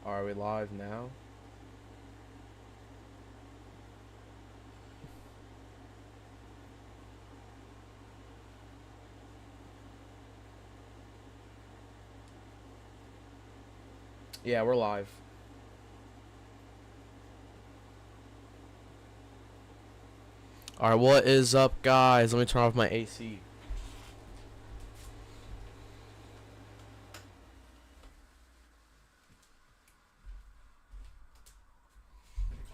Are we live now? Yeah, we're live. Alright, what is up, guys? Let me turn off my AC.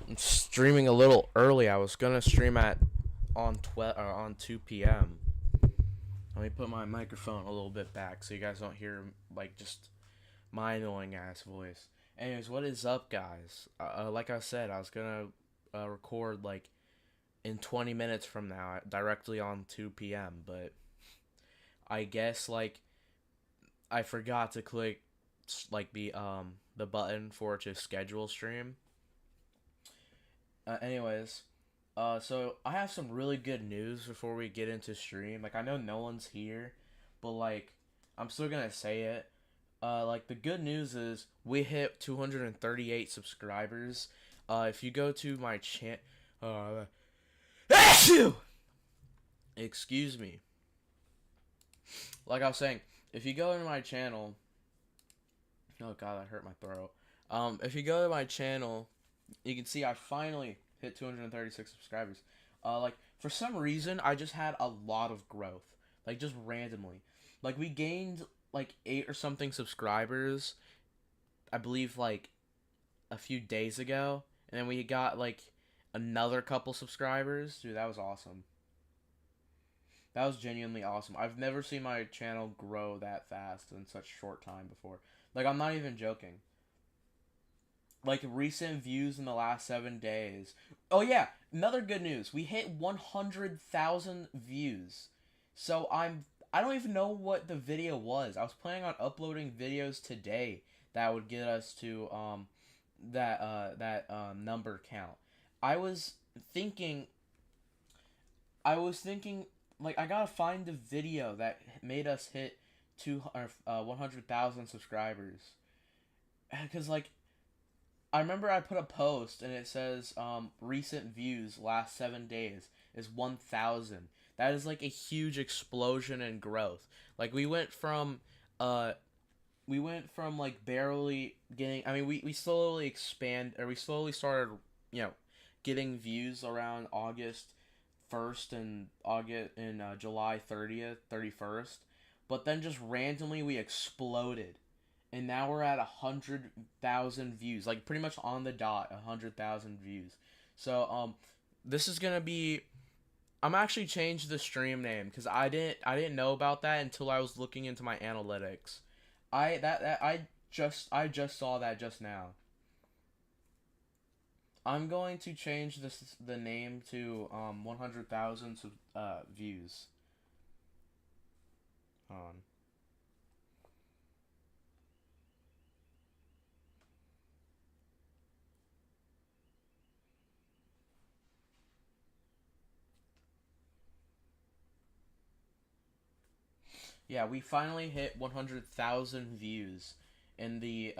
I'm streaming a little early. I was gonna stream at on 2 p.m. Let me put my microphone a little bit back so you guys don't hear like just my annoying ass voice. Anyways, what is up, guys? Like I said, I was gonna record like in 20 minutes from now, directly on 2 p.m. But I guess like I forgot to click like the button for to schedule stream. Anyways, so I have some really good news before we get into stream. Like I know no one's here, but like I'm still gonna say it. Like the good news is we hit 238 subscribers. If you go to my uh, excuse me. Like I was saying, if you go to my channel, oh god, that hurt my throat. If you go to my channel, you can see I finally hit 236 subscribers. Like for some reason, I just had a lot of growth, like just randomly. Like we gained like 8 or something subscribers, I believe, like a few days ago, and then we got like another couple subscribers. Dude, that was awesome. That was genuinely awesome. I've never seen my channel grow that fast in such short time before. Like I'm not even joking. Like recent views in the last 7 days. Oh yeah, another good news. We hit 100,000 views. So I don't even know what the video was. I was planning on uploading videos today that would get us to that number count. I was thinking I was thinking like I gotta find the video that made us hit 100,000 subscribers. Cause like I remember I put a post and it says recent views last 7 days is 1,000. That is like a huge explosion in growth. Like uh we went from like barely getting, I mean we slowly we slowly started, you know, getting views around August 1st and August and July 30th, 31st. But then just randomly we exploded, and now we're at 100,000 views, like pretty much on the dot, 100,000 views. So this is gonna be. I'm actually changed the stream name because I didn't know about that until I was looking into my analytics. I just saw that just now. I'm going to change the name to 100,000 views. Hold on. Yeah, we finally hit 100,000 views in the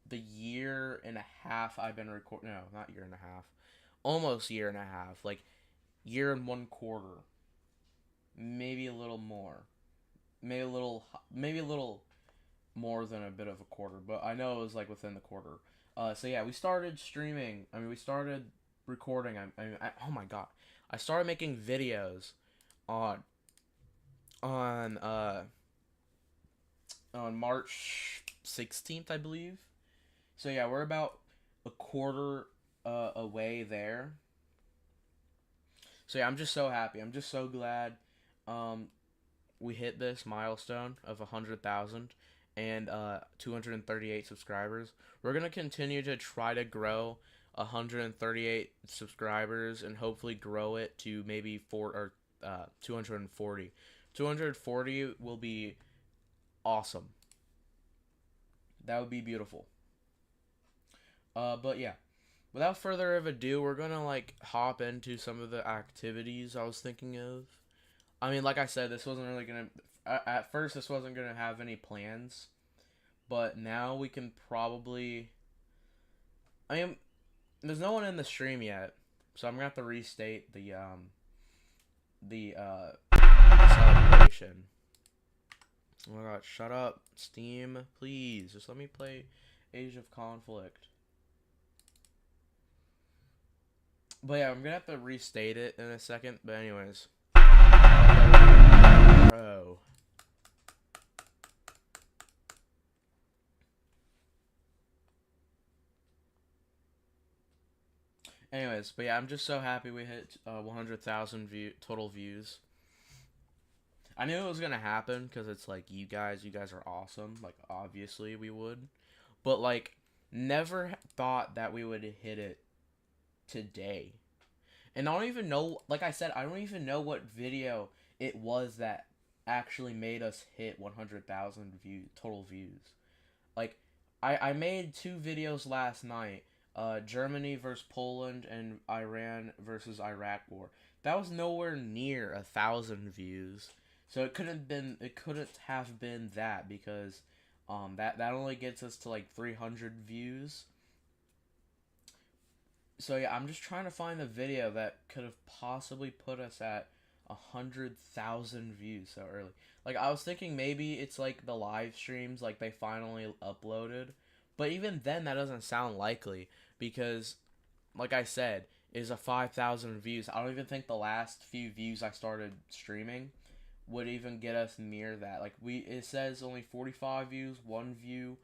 year and a half I've been recording. No, not year and a half. Almost year and a half. Like year and 1/4. Maybe a little more. Maybe a little more than a bit of a quarter, but I know it was like within the quarter. So yeah, we started streaming. I mean, we started recording. Oh my god, I started making videos on on uh on March 16th, I believe. So yeah, we're about a quarter away there. So yeah, I'm just so happy. I'm just so glad um, we hit this milestone of 100,000 and 238 subscribers. We're gonna continue to try to grow 138 subscribers and hopefully grow it to maybe 240. 240 will be awesome. That would be beautiful. But yeah, without further of ado, we're gonna like hop into some of the activities I was thinking of. I mean, like I said, this wasn't really gonna. At first, this wasn't gonna have any plans, but now we can probably. I mean, there's no one in the stream yet, so I'm gonna have to restate the celebration. Oh my god, shut up, Steam, please. Just let me play Age of Conflict. But yeah, I'm gonna have to restate it in a second. But anyways. Bro. Anyways, but yeah, I'm just so happy we hit 100,000 total views. I knew it was gonna happen because it's like you guys are awesome. Like obviously we would, but like never thought that we would hit it today. And I don't even know. Like I said, I don't even know what video it was that actually made us hit 100,000 total views. Like I made 2 videos last night. Germany versus Poland and Iran versus Iraq war. That was nowhere near 1,000 views. So it couldn't have been that because that only gets us to like 300 views. So yeah, I'm just trying to find the video that could have possibly put us at 100,000 views so early. Like I was thinking maybe it's like the live streams, like they finally uploaded, but even then that doesn't sound likely because, like I said, is a 5,000 views. I don't even think the last few views I started streaming would even get us near that. Like it says only 45 views, 1 view,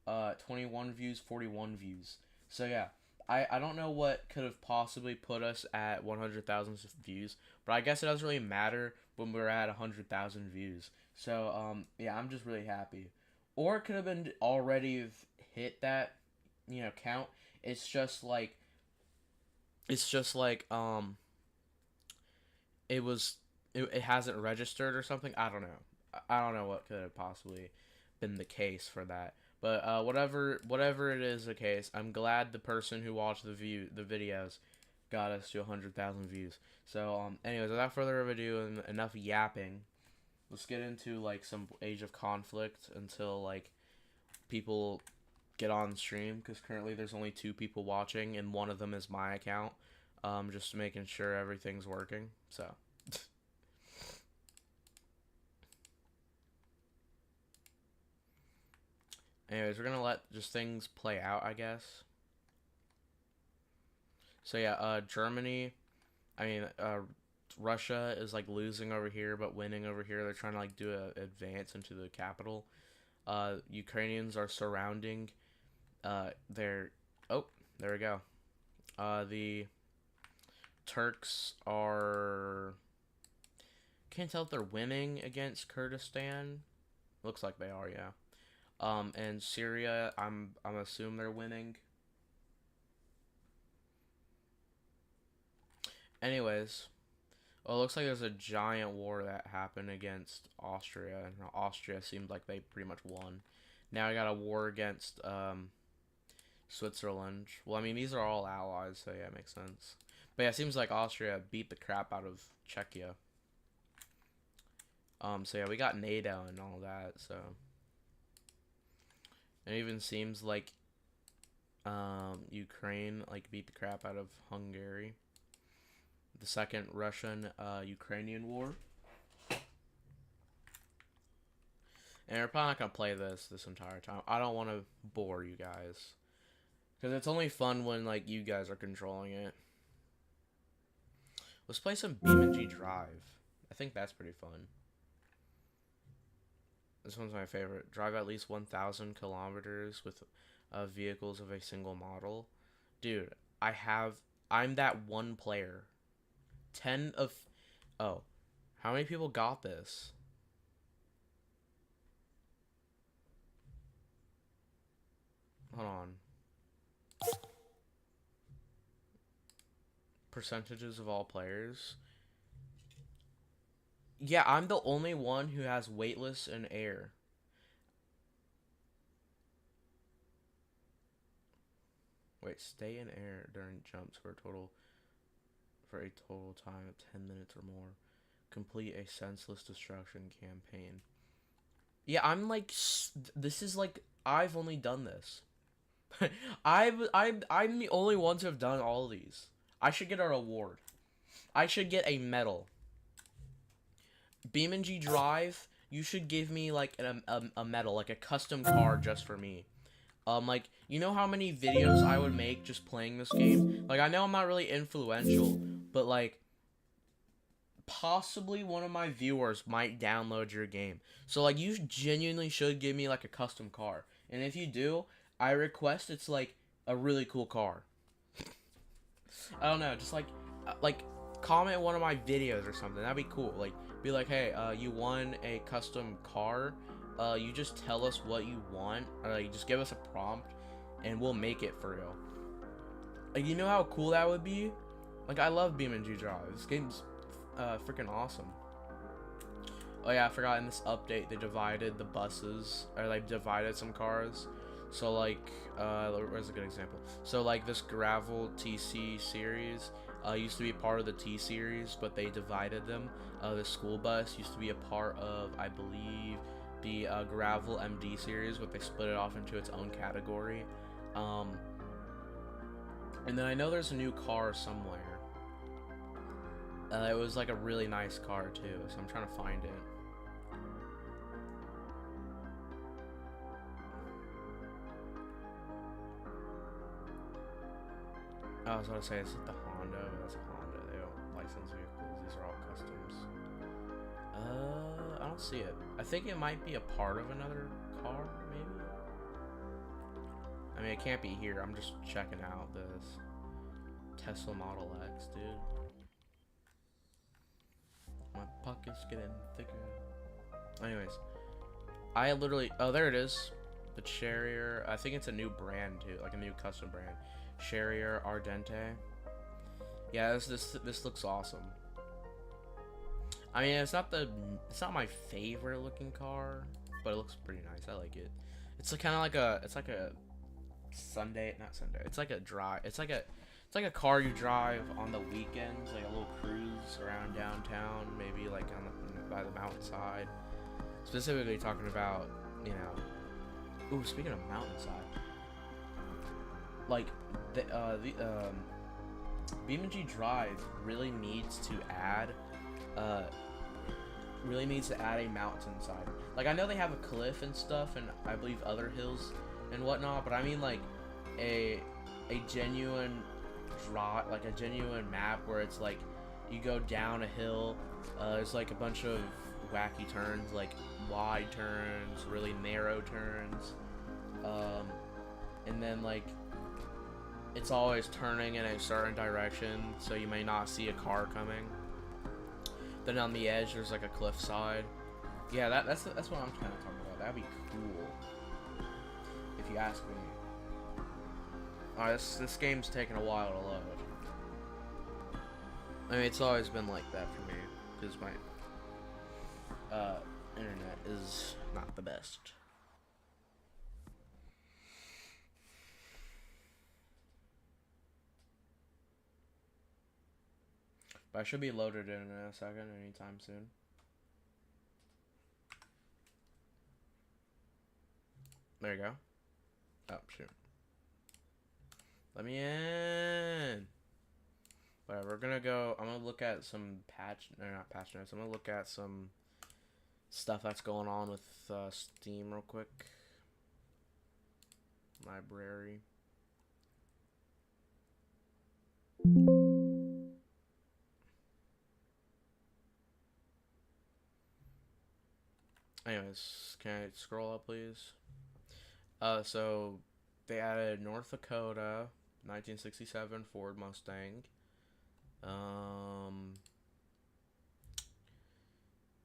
21 views, 41 views. So yeah. I don't know what could have possibly put us at 100,000 views, but I guess it doesn't really matter when we're at 100,000 views. So yeah, I'm just really happy. Or it could have been already hit that, count. It's just like it hasn't registered or something. I don't know. I don't know what could have possibly been the case for that. But whatever it is the case, I'm glad the person who watched the videos got us to 100,000 views. So anyways, without further ado and enough yapping, let's get into like some Age of Conflict until like people get on stream, because currently there's only 2 people watching and one of them is my account. Just making sure everything's working. So. Anyways, we're gonna let just things play out, I guess. So yeah, Germany, Russia is like losing over here but winning over here. They're trying to like do a advance into the capital. Ukrainians are surrounding. There we go. The Turks are. Can't tell if they're winning against Kurdistan. Looks like they are, yeah. And Syria, I'm assuming they're winning. Anyways, well, it looks like there's a giant war that happened against Austria, and Austria seemed like they pretty much won. Now I got a war against Switzerland. Well, I mean these are all allies, so yeah, it makes sense. But yeah, it seems like Austria beat the crap out of Czechia. So yeah, we got NATO and all that, so. It even seems like Ukraine like beat the crap out of Hungary. The second Russian-Ukrainian war. And we're probably not going to play this entire time. I don't want to bore you guys. Because it's only fun when like you guys are controlling it. Let's play some BeamNG Drive. I think that's pretty fun. This one's my favorite. Drive at least 1,000 kilometers with vehicles of a single model. Dude, I'm that one player. 10 of... Oh. How many people got this? Hold on. Percentages of all players. Yeah, I'm the only one who has weightless and air. Wait, stay in air during jumps for a total time of 10 minutes or more. Complete a senseless destruction campaign. Yeah, I'm like, this is like, I've only done this. I'm the only one to have done all of these. I should get a reward. I should get a medal. BeamNG Drive, you should give me like a medal, like a custom card just for me. Like, you know how many videos I would make just playing this game? Like, I know I'm not really influential, but like, possibly one of my viewers might download your game. So like, you genuinely should give me like a custom car. And if you do, I request it's like a really cool car. I don't know, just like comment one of my videos or something. That'd be cool. Like, be like, hey, you won a custom car. You just tell us what you want. You just give us a prompt, and we'll make it for real. Like, you know how cool that would be? Like, I love BeamNG Drive. This game's freaking awesome. Oh yeah, I forgot in this update they divided the buses, or like divided some cars. So like, where's a good example? So like this gravel TC series used to be part of the T series, but they divided them. The school bus used to be a part of, I believe, the gravel MD series, but they split it off into its own category. And then I know there's a new car somewhere. It was like a really nice car too, so I'm trying to find it. I was about to say it's like the Honda, but that's a Honda. They don't license vehicles. These are all customs. I don't see it. I think it might be a part of another car, maybe. I mean, it can't be here. I'm just checking out this Tesla Model X, dude. My pocket's getting thicker. Anyways, I literally, oh, there it is. The Charrier. I think it's a new brand too, like a new custom brand. Charrier Ardente. Yeah, this looks awesome. I mean, it's not my favorite looking car, but it looks pretty nice. I like it. It's kind of like a Sunday, not Sunday. It's like a car you drive on the weekends, like a little cruise around downtown, maybe like by the mountainside. Specifically talking about, you know. Ooh, speaking of mountainside, like the BeamNG Drive really needs to add a mountainside. Like, I know they have a cliff and stuff, and I believe other hills and whatnot, but I mean like a genuine like a genuine map where it's like you go down a hill, there's like a bunch of wacky turns, like wide turns, really narrow turns, and then like it's always turning in a certain direction, so you may not see a car coming. Then on the edge there's like a cliff side. Yeah, that's what I'm kind of talking about. That'd be cool, if you ask me. Alright, this game's taking a while to load. I mean, it's always been like that for me, because my internet is not the best. But I should be loaded in a second, anytime soon. There you go. Oh, shoot. Let me in. Whatever, we're gonna go. I'm gonna look at some not patch notes. I'm gonna look at some stuff that's going on with Steam real quick. Library. Anyways, can I scroll up, please? So they added North Dakota, 1967 Ford Mustang.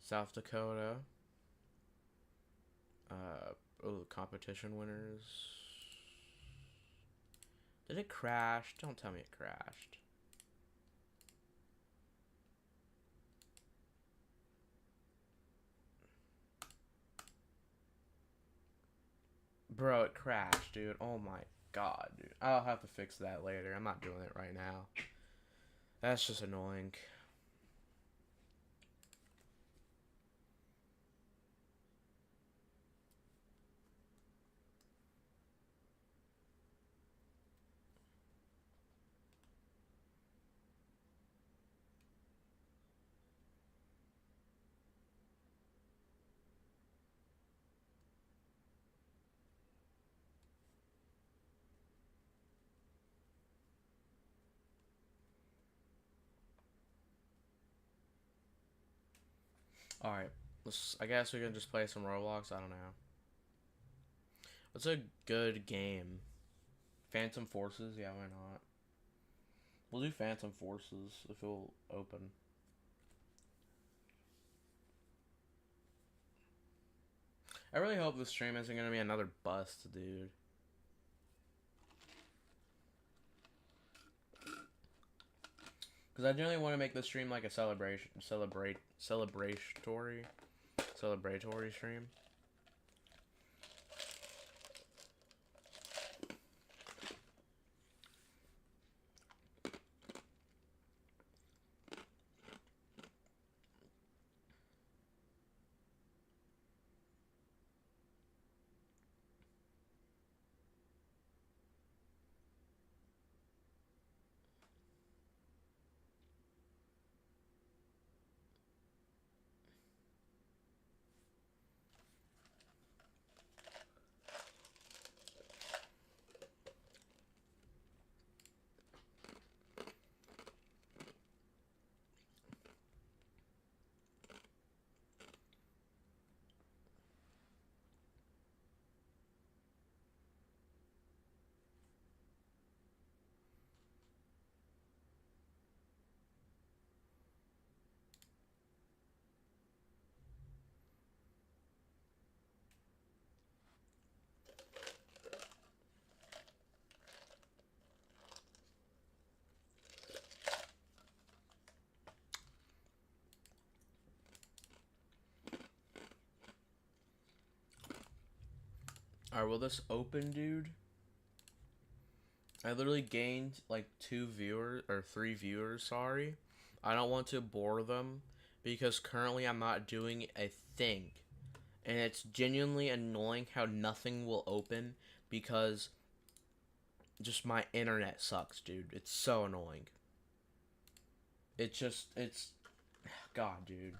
South Dakota. Competition winners. Did it crash? Don't tell me it crashed. Bro, it crashed, dude. Oh my god, dude. I'll have to fix that later. I'm not doing it right now. That's just annoying. Alright. I guess we can just play some Roblox. I don't know. What's a good game? Phantom Forces? Yeah, why not? We'll do Phantom Forces if it'll open. I really hope this stream isn't gonna be another bust, dude. Because I generally want to make this stream like a celebratory stream. Alright, will this open, dude? I literally gained like 3 viewers, sorry. I don't want to bore them because currently I'm not doing a thing. And it's genuinely annoying how nothing will open because just my internet sucks, dude. It's so annoying. It's God, dude.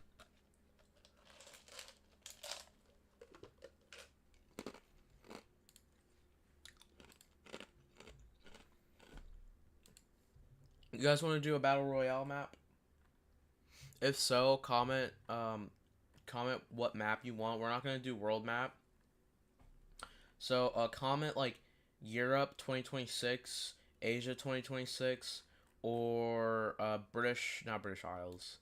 You guys want to do a battle royale map? If so, comment what map you want. We're not gonna do world map. So comment like Europe 2026, Asia 2026, or not British Isles.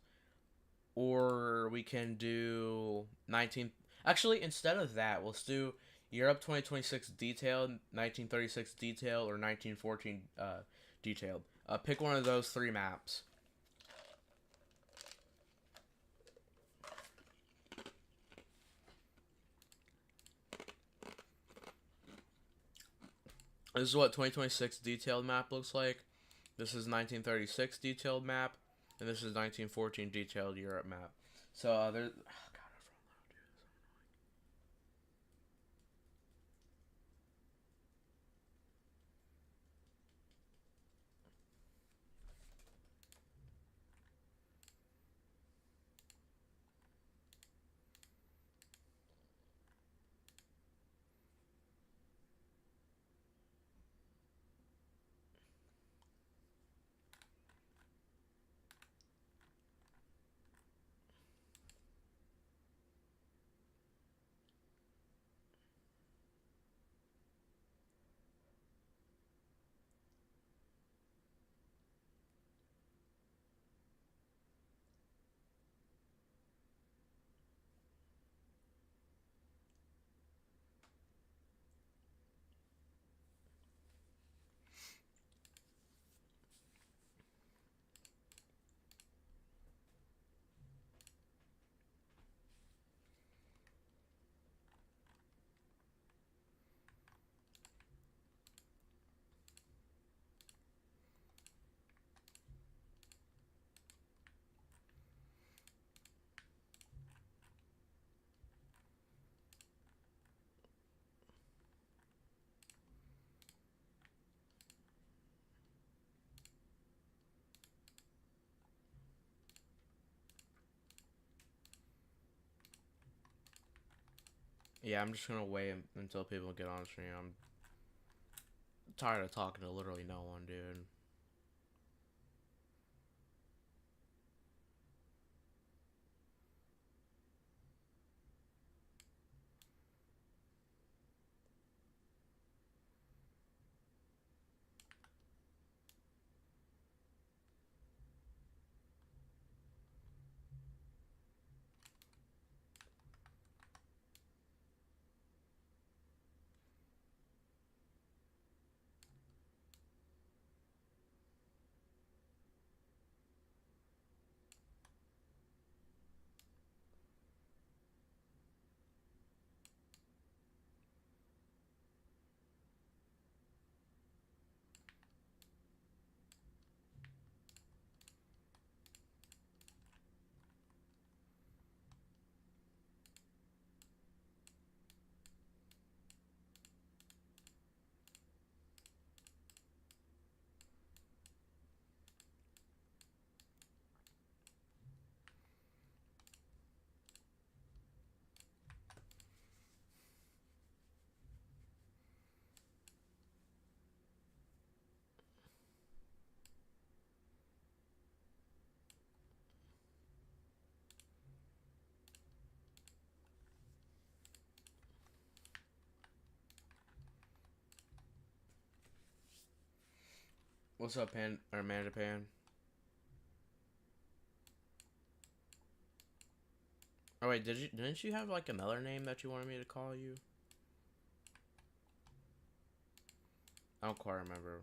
Or we can do 19. Actually, instead of that, let's do Europe 2026 detailed, 1936 detailed, or 1914 detailed. Pick one of those 3 maps. This is what 2026 detailed map looks like. This is 1936 detailed map, and this is 1914 detailed Europe map. So there's. Oh, God, Yeah, I'm just gonna wait until people get on stream. I'm tired of talking to literally no one, dude. What's up, Pan or Amanda Pan? Oh wait, didn't you have like another name that you wanted me to call you? I don't quite remember.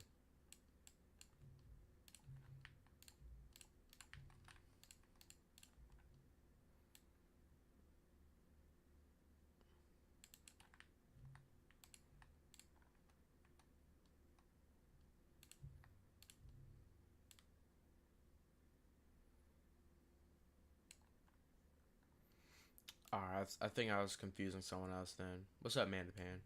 Alright, I think I was confusing someone else then. What's up, Amanda Pan?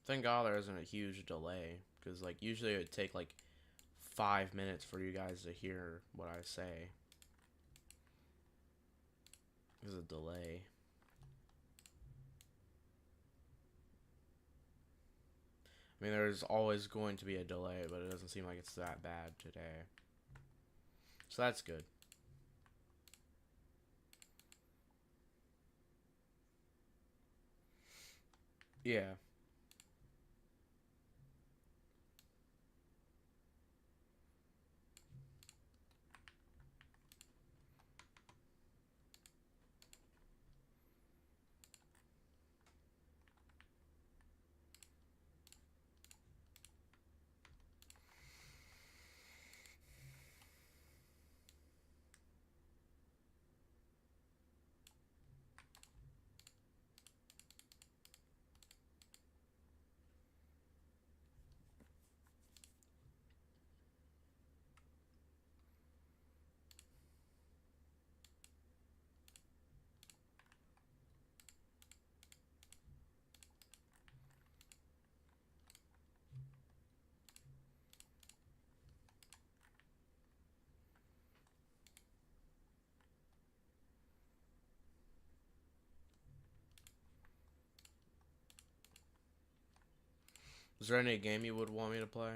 Thank God there isn't a huge delay, because like usually it would take like 5 minutes for you guys to hear what I say. There's a delay. I mean, there's always going to be a delay, but it doesn't seem like it's that bad today. So that's good. Yeah. Is there any game you would want me to play?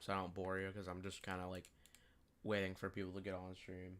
So I don't bore you, because I'm just kind of like waiting for people to get on stream.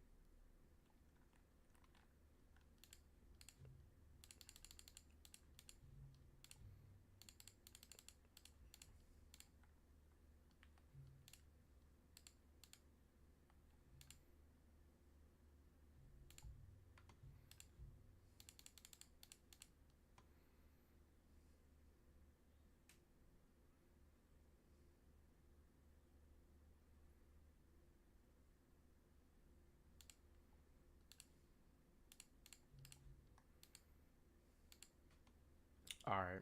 Alright.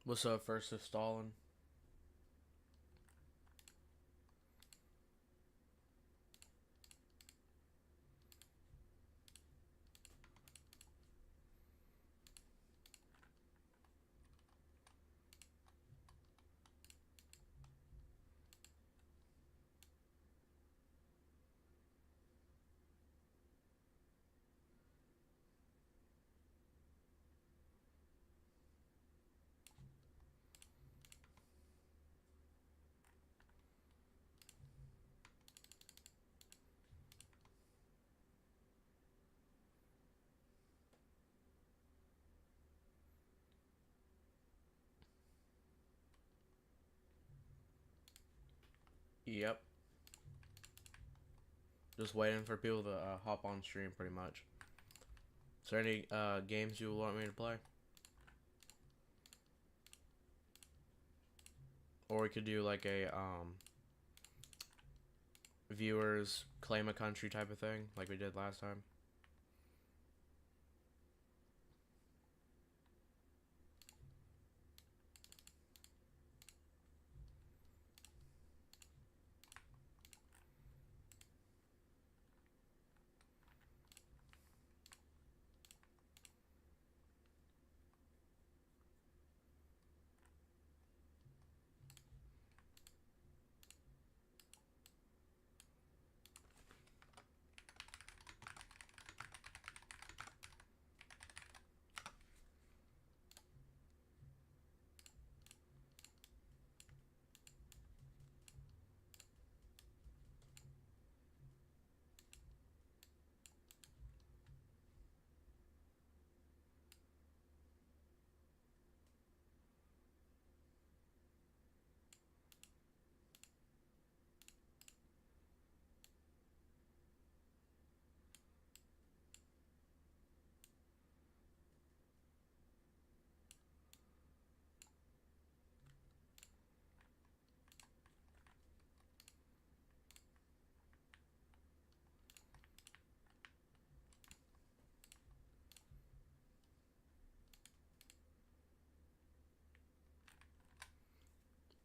What's up, First of Stalin? Yep. Just waiting for people to hop on stream, pretty much. Is there any games you want me to play? Or we could do like a viewers claim a country type of thing, like we did last time.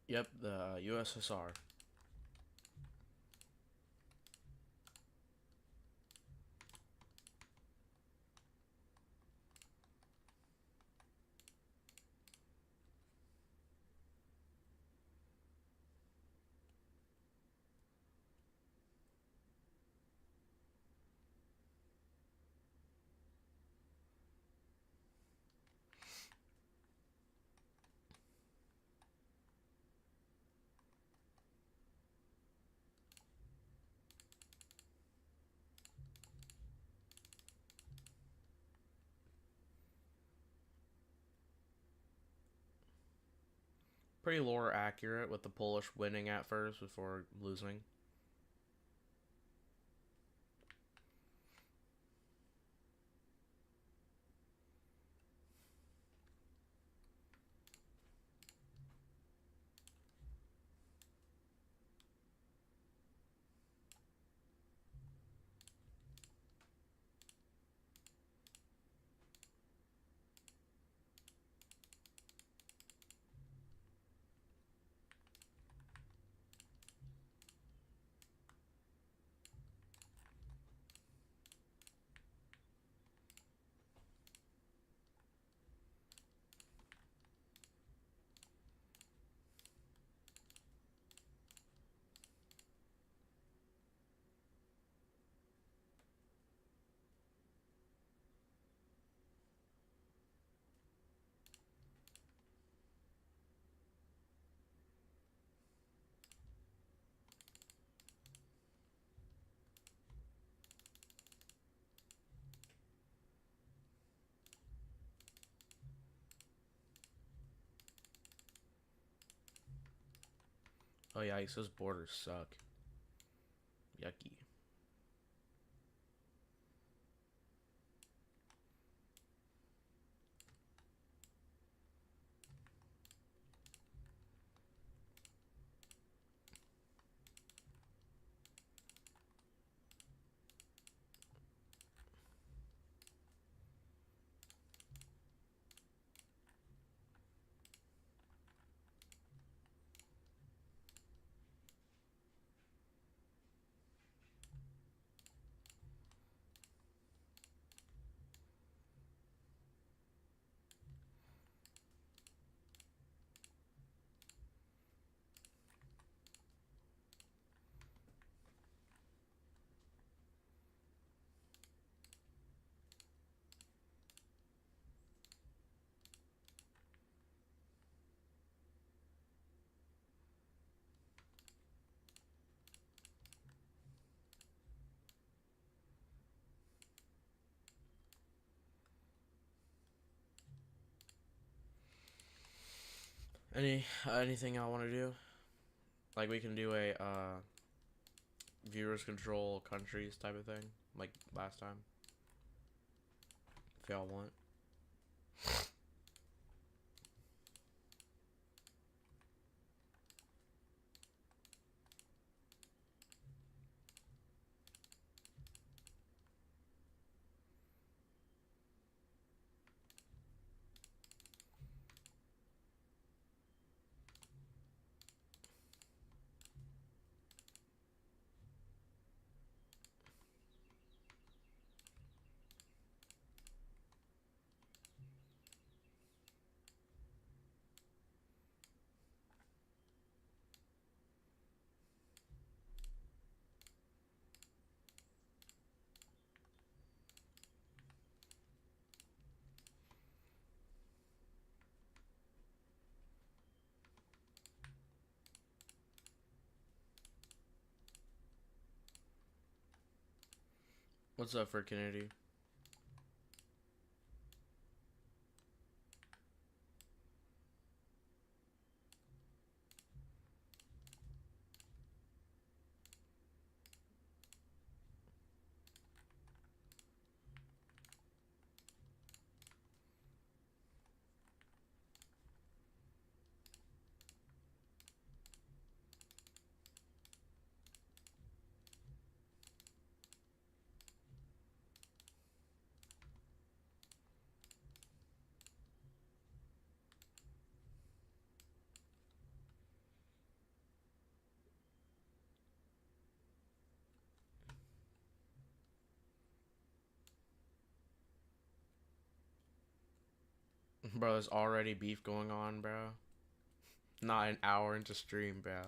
Yep, the USSR. Pretty lore accurate with the Polish winning at first before losing. Oh yikes, those borders suck. Yucky. Anything I want to do? Like we can do a viewers control countries type of thing, like last time. If y'all want. What's up for Kennedy? Bro, there's already beef going on, bro. Not an hour into stream, bro.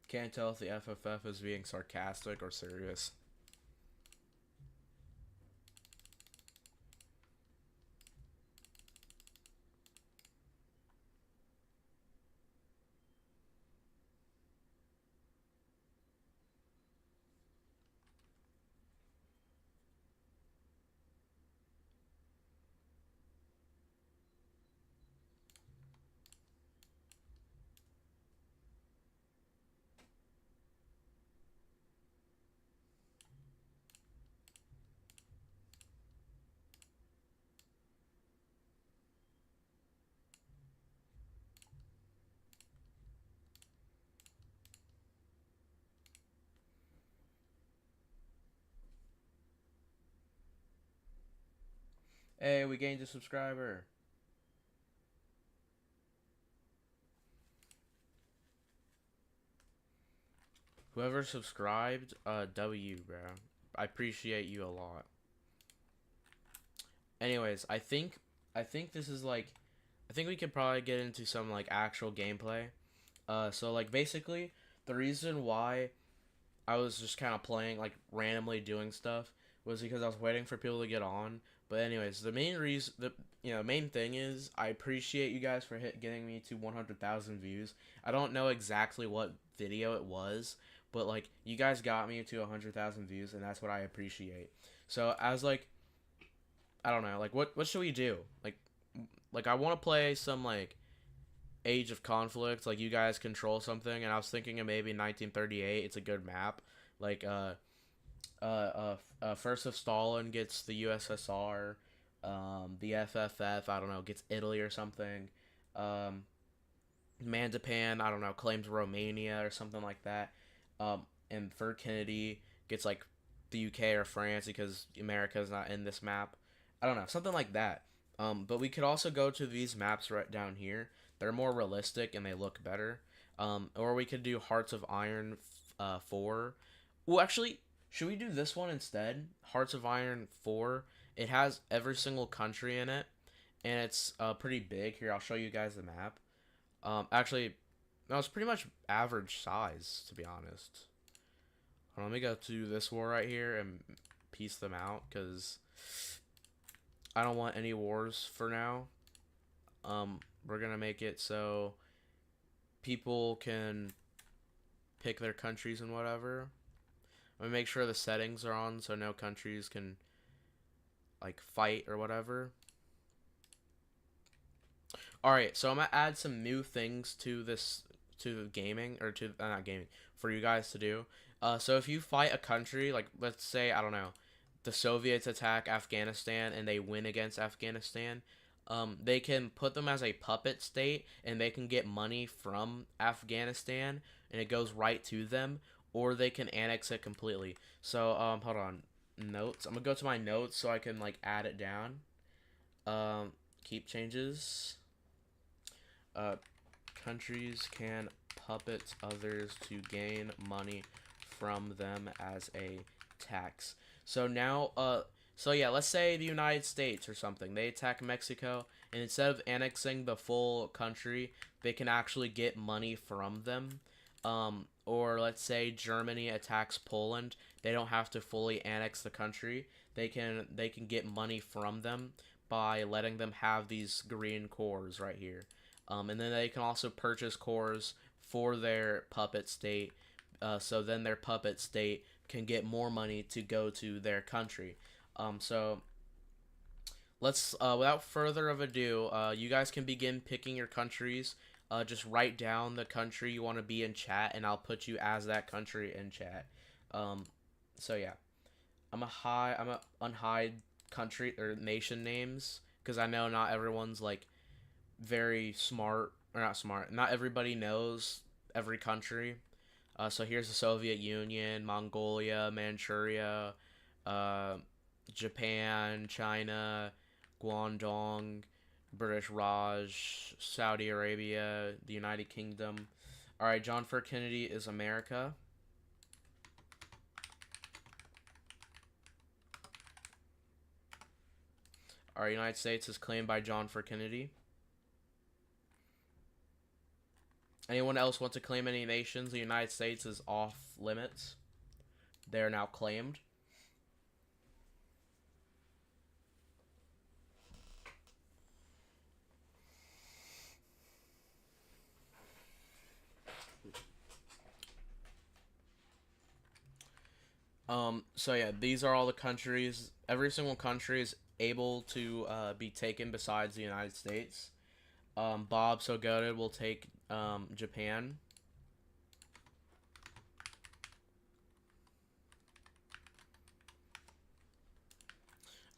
Can't tell if the FFF is being sarcastic or serious. Hey, we gained a subscriber. Whoever subscribed, W, bro. I appreciate you a lot. Anyways, I think this is like, I think we could probably get into some like actual gameplay. So like basically, the reason why I was just kind of playing like randomly doing stuff was because I was waiting for people to get on. But anyways, the main reason, the main thing is I appreciate you guys for getting me to 100,000 views. I don't know exactly what video it was, but like you guys got me to 100,000 views, and that's what I appreciate. So as like, I don't know, like what should we do? Like I want to play some like Age of Conflict, like you guys control something, and I was thinking of maybe 1938. It's a good map. Like First of Stalin gets the USSR, the FFF, I don't know, gets Italy or something. Um, Mandapan, I don't know, claims Romania or something like that. And Fur Kennedy gets like the UK or France because America's not in this map. I don't know, something like that. But we could also go to these maps right down here. They're more realistic and they look better. Or we could do Hearts of Iron 4. Well, actually, should we do this one instead? Hearts of Iron 4. It has every single country in it, and it's pretty big. Here, I'll show you guys the map. Actually, no, it's pretty much average size, to be honest. Hold on, let me go to this war right here and piece them out, because I don't want any wars for now. We're gonna make it so people can pick their countries and whatever. I'm gonna make sure the settings are on so no countries can like fight or whatever. All right, so I'm gonna add some new things to this to the gaming or to not gaming for you guys to do. So if you fight a country, like let's say I don't know, the Soviets attack Afghanistan and they win against Afghanistan, they can put them as a puppet state and they can get money from Afghanistan and it goes right to them, or they can annex it completely. So hold on, notes. I'm gonna go to my notes so I can like add it down. Keep changes. Uh, countries can puppet others to gain money from them as a tax. So now, so yeah, let's say the United States or something, they attack Mexico, and instead of annexing the full country, they can actually get money from them. Or let's say Germany attacks Poland, they don't have to fully annex the country. They can get money from them by letting them have these green cores right here. And then they can also purchase cores for their puppet state. So then their puppet state can get more money to go to their country. So let's, without further of ado, you guys can begin picking your countries. Just write down the country you want to be in chat, and I'll put you as that country in chat. So yeah, I'm a unhide country or nation names because I know not everyone's like very smart or not smart. Not everybody knows every country. So here's the Soviet Union, Mongolia, Manchuria, uh, Japan, China, Guangdong, British Raj, Saudi Arabia, the United Kingdom. All right, John F. Kennedy is America. Our United States is claimed by John F. Kennedy. Anyone else want to claim any nations? The United States is off limits. They are now claimed. So yeah, these are all the countries. Every single country is able to be taken besides the United States. Bob So Goated will take Japan.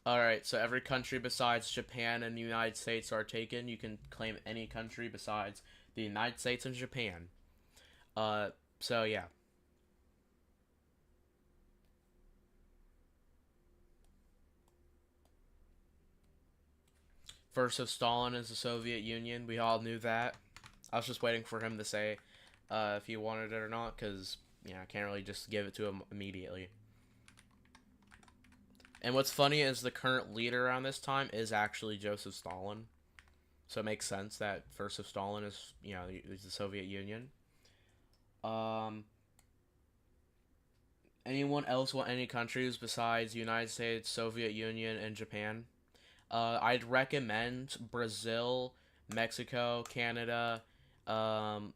Alright, so every country besides Japan and the United States are taken. You can claim any country besides the United States and Japan. So yeah. First of Stalin is the Soviet Union. We all knew that. I was just waiting for him to say if he wanted it or not, because yeah, I can't really just give it to him immediately. And what's funny is the current leader around this time is actually Joseph Stalin. So it makes sense that first of Stalin is, is the Soviet Union. Anyone else want any countries besides United States, Soviet Union, and Japan? I'd recommend Brazil, Mexico, Canada, Iran,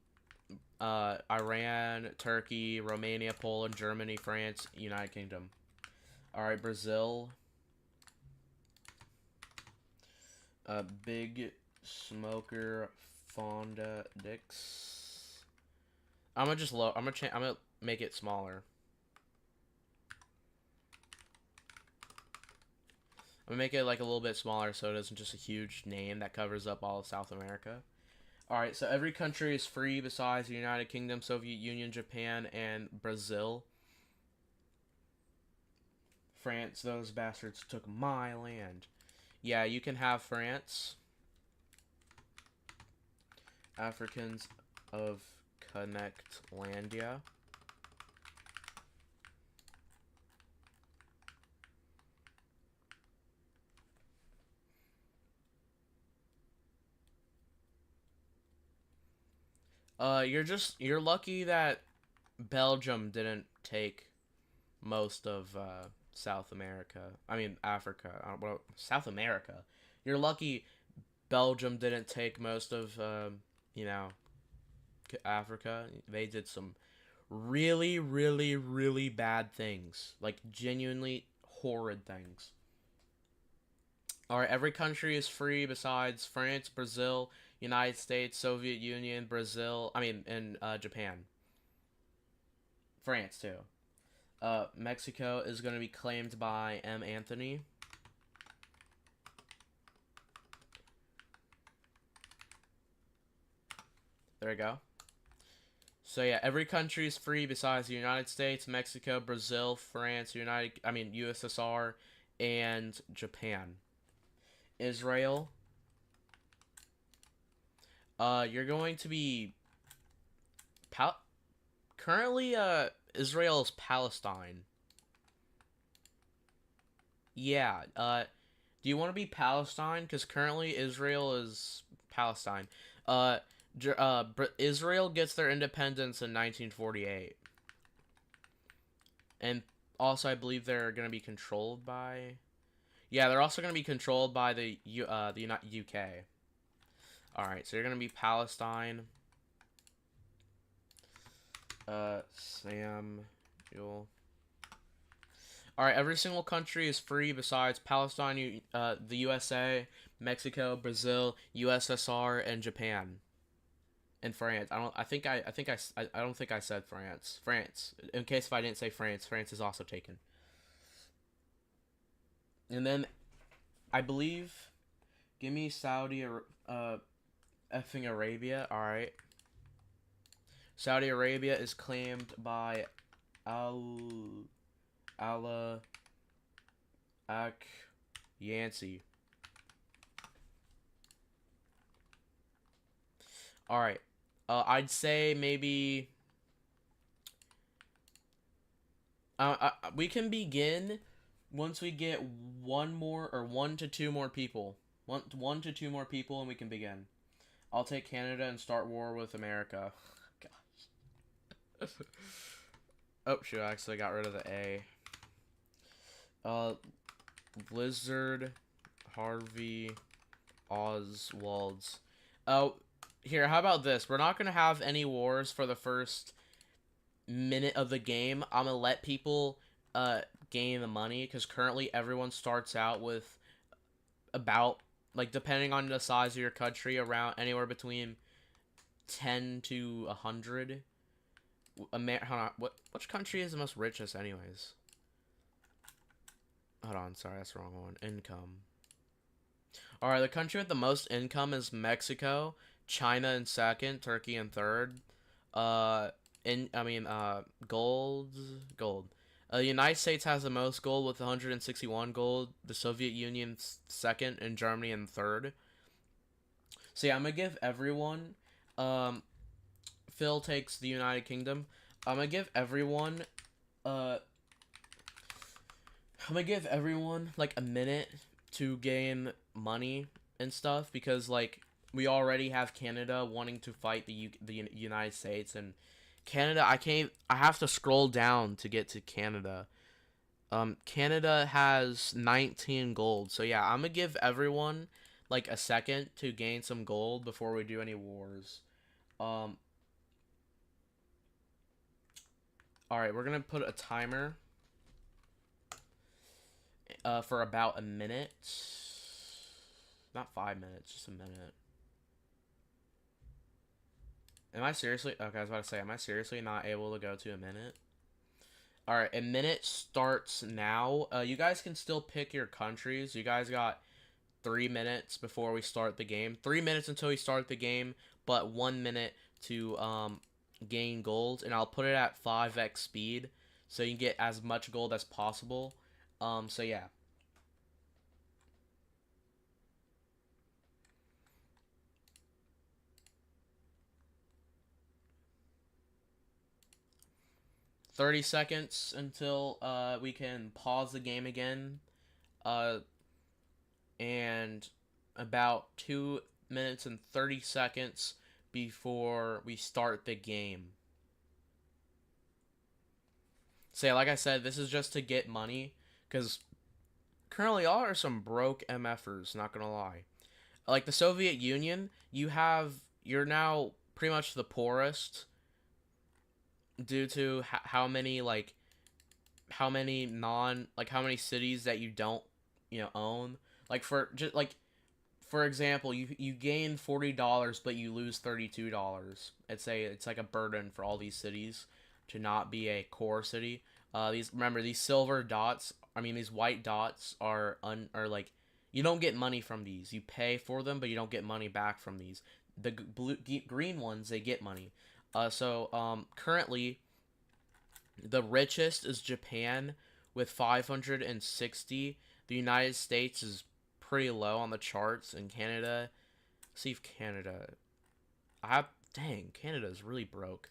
Turkey, Romania, Poland, Germany, France, United Kingdom. Alright, Brazil. Big Smoker Fonda Dix. I'm gonna make it smaller. I'm gonna make it like a little bit smaller so it isn't just a huge name that covers up all of South America. Alright, so every country is free besides the United Kingdom, Soviet Union, Japan, and Brazil. France, those bastards took my land. Yeah, you can have France. Africans of Connectlandia. You're lucky that Belgium didn't take most of South America. I mean Africa. Well, South America. You're lucky Belgium didn't take most of you know, Africa. They did some really, really, really bad things, like genuinely horrid things. All right, every country is free besides France, Brazil, United States, Soviet Union, Brazil. I mean, and Japan, France too. Mexico is going to be claimed by M. Anthony. There we go. So yeah, every country is free besides the United States, Mexico, Brazil, France, USSR, and Japan. Israel. You're going to be currently Israel is Palestine. Yeah. Do you want to be Palestine? Because currently Israel is Palestine. Uh, Israel gets their independence in 1948, and also I believe they're going to be controlled by. Yeah, they're also going to be controlled by the UK. All right, so you're going to be Palestine. Samuel. All right, every single country is free besides Palestine, the USA, Mexico, Brazil, USSR, and Japan. And France. I don't think I said France. France. In case if I didn't say France, France is also taken. And then I believe give me effing Arabia. All right. Saudi Arabia is claimed by Allah Ak Yancey. All right. I'd say maybe we can begin once we get one to two more people. One to two more people, and we can begin. I'll take Canada and start war with America. Gosh. Oh shoot! I actually got rid of the A. Blizzard, Harvey, Oswald's. Oh, here. How about this? We're not gonna have any wars for the first minute of the game. I'm gonna let people gain the money because currently everyone starts out with about, like, depending on the size of your country, around anywhere between 10 to 100. Hold on. Which country is the most richest, anyways? Hold on. Sorry, that's the wrong one. Income. All right, the country with the most income is Mexico. China in second. Turkey in third. Gold. The United States has the most gold with 161 gold. The Soviet Union second, and Germany in third. So yeah, I'm gonna give everyone. Phil takes the United Kingdom. I'm gonna give everyone. I'm gonna give everyone like a minute to gain money and stuff because like we already have Canada wanting to fight the United States, and Canada, I have to scroll down to get to Canada. Canada has 19 gold. So yeah, I'm gonna give everyone like a second to gain some gold before we do any wars. All right, we're gonna put a timer for about a minute. Not 5 minutes, just a minute. Am I seriously? Okay, I was about to say, am I seriously not able to go to a minute? Alright, a minute starts now. You guys can still pick your countries. You guys got 3 minutes before we start the game. 3 minutes until we start the game, but 1 minute to gain gold. And I'll put it at 5x speed, so you can get as much gold as possible. So yeah. "30 seconds until we can pause the game again, and about 2 minutes and 30 seconds before we start the game." So yeah, like I said, this is just to get money, because currently y'all are some broke MFers. Not gonna lie. Like the Soviet Union, you're now pretty much the poorest due to how many how many cities that you don't own. Like for example, you gain $40 but you lose $32. It's like a burden for all these cities to not be a core city. These silver dots, I mean these white dots are like, you don't get money from these. You pay for them, but you don't get money back from these. The green ones, they get money. Currently the richest is Japan with 560. The United States is pretty low on the charts, and Canada. See if Canada. Dang, Canada is really broke.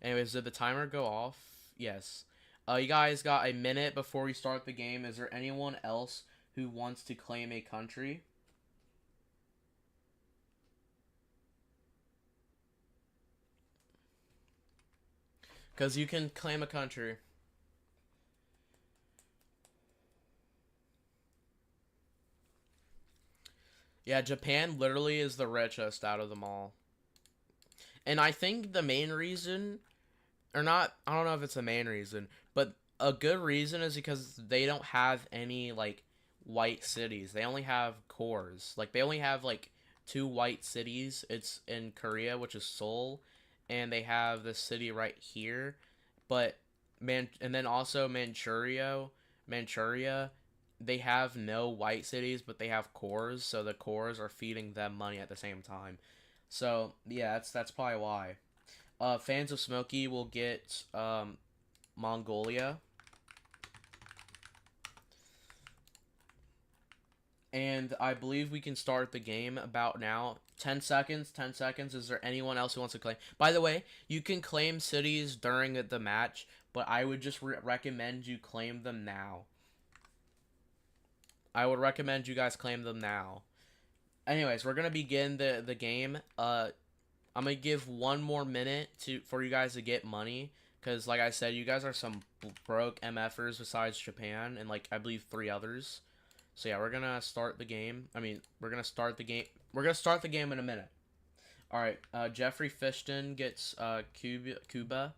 Anyways, did the timer go off? Yes. You guys got a minute before we start the game. Is there anyone else who wants to claim a country? Because you can claim a country. Yeah, Japan literally is the richest out of them all. And I think the main reason, or not, I don't know if it's the main reason, but a good reason is because they don't have any, like, white cities. They only have cores. Like, they only have, like, two white cities. It's in Korea, which is Seoul, and they have this city right here. But, and then also Manchuria, they have no white cities, but they have cores, so the cores are feeding them money at the same time. So yeah, that's probably why. Fans of Smokey will get Mongolia, and I believe we can start the game about now. 10 seconds. 10 seconds. Is there anyone else who wants to claim? By the way, you can claim cities during the match, but I would just recommend you claim them now. I would recommend you guys claim them now. Anyways, we're gonna begin the game. I'm gonna give one more minute for you guys to get money, because like I said, you guys are some broke MFers besides Japan and like I believe 3 others. So yeah, we're gonna start the game. We're gonna start the game. We're gonna start the game in a minute. All right. Jeffrey Fishton gets Cuba.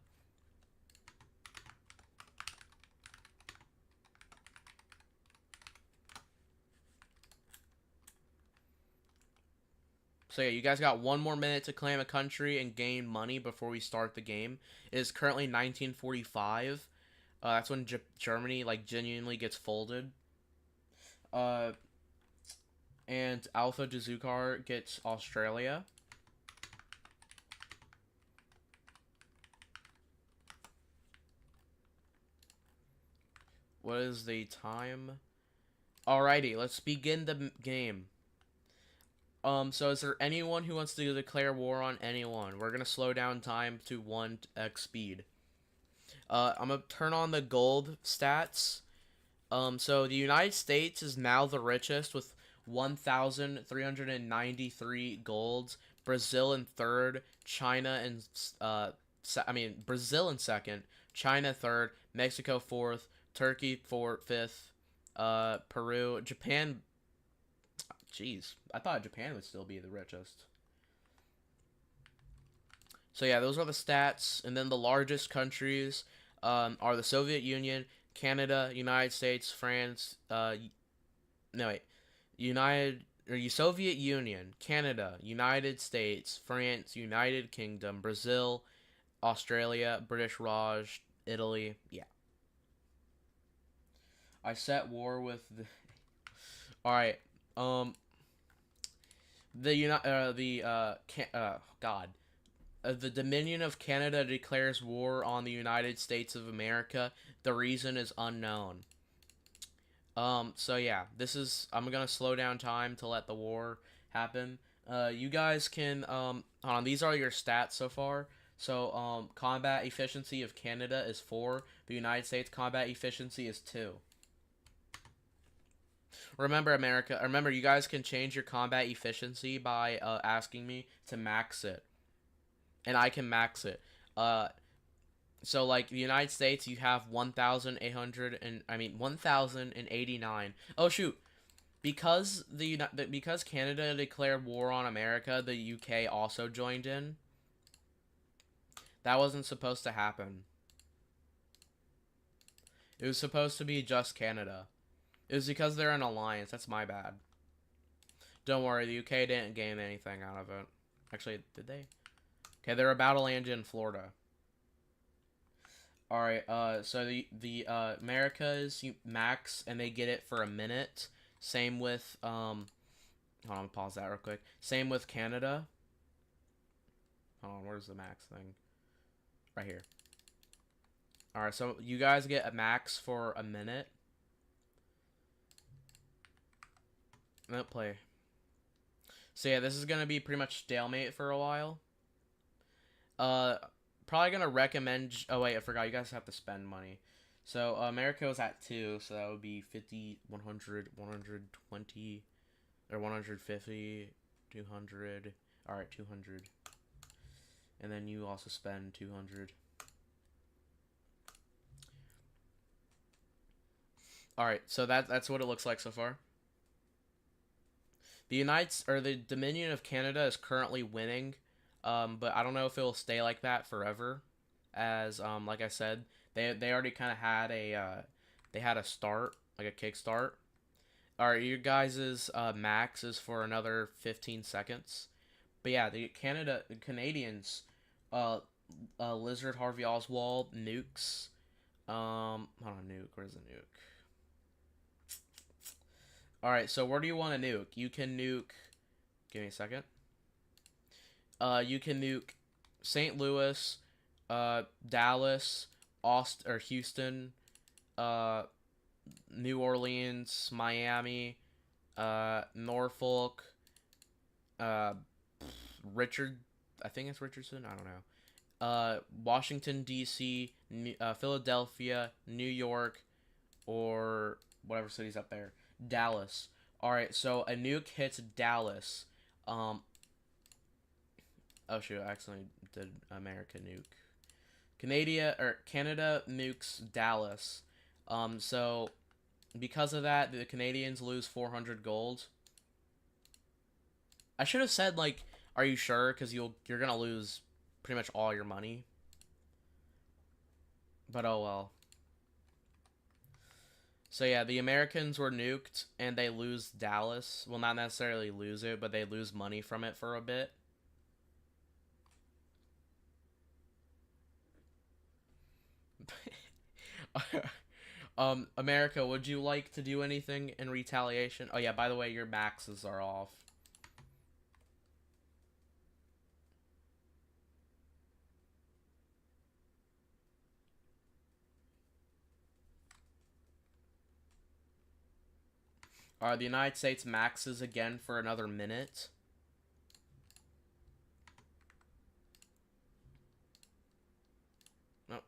So yeah, you guys got one more minute to claim a country and gain money before we start the game. It is currently 1945. That's when Germany like genuinely gets folded. And Alpha Jazukar gets Australia. What is the time? Alrighty, let's begin the game. So is there anyone who wants to declare war on anyone? We're gonna slow down time to 1x speed. I'm gonna turn on the gold stats. So the United States is now the richest with 1,393 golds. Brazil in third. China in Brazil in second. China third. Mexico fourth. Turkey fifth. Peru. Japan. Jeez, I thought Japan would still be the richest. So yeah, those are the stats, and then the largest countries are the Soviet Union, Canada, United States, France. Soviet Union, Canada, United States, France, United Kingdom, Brazil, Australia, British Raj, Italy. Yeah. I set war with the. All right. The Dominion of Canada declares war on the United States of America. The reason is unknown. So yeah, I'm gonna slow down time to let the war happen. You guys can, hold on, these are your stats so far. So, combat efficiency of Canada is 4. The United States combat efficiency is 2. Remember, America. Remember, you guys can change your combat efficiency by asking me to max it, and I can max it. So like the United States, you have 1,800 and I mean 1,089. Oh shoot. Because Canada declared war on America, the UK also joined in. That wasn't supposed to happen. It was supposed to be just Canada. It was because they're an alliance. That's my bad. Don't worry, the UK didn't gain anything out of it. Actually, did they? Okay, they're about to land in Florida. All right. So the Americas max, and they get it for a minute. Same with Hold on, pause that real quick. Same with Canada. Hold on, where's the max thing? Right here. All right, so you guys get a max for a minute. Nope, play. So yeah, this is gonna be pretty much stalemate for a while. Uh, Probably gonna recommend. Oh wait, I forgot. You guys have to spend money. So America was at 2, so that would be 50, 100, 120, or 150, 200. All right, 200. And then you also spend 200. All right, so that's what it looks like so far. The Dominion of Canada is currently winning, but I don't know if it'll stay like that forever. As like I said, they already kind of had a start, like a kickstart. All right, your guys's max is for another 15 seconds. But yeah, the Canadians, uh, Lizard Harvey Oswald nukes. Hold on, nuke. Where's the nuke? All right, so where do you want to nuke? You can nuke. Give me a second. You can nuke St. Louis, Dallas, Austin or Houston, uh, New Orleans, Miami, Norfolk, uh, Richard. I think it's Richardson. I don't know. Washington D.C., Philadelphia, New York, or whatever city's up there. Dallas. All right, so a nuke hits Dallas. Oh shoot, I accidentally did America nuke. Canada nukes Dallas. So because of that, the Canadians lose 400 gold. I should have said like, are you sure? Because you're gonna lose pretty much all your money. But oh well. So yeah, the Americans were nuked and they lose Dallas. Well, not necessarily lose it, but they lose money from it for a bit. America, would you like to do anything in retaliation? Oh yeah, by the way, your maxes are off. The United States maxes again for another minute. Nope.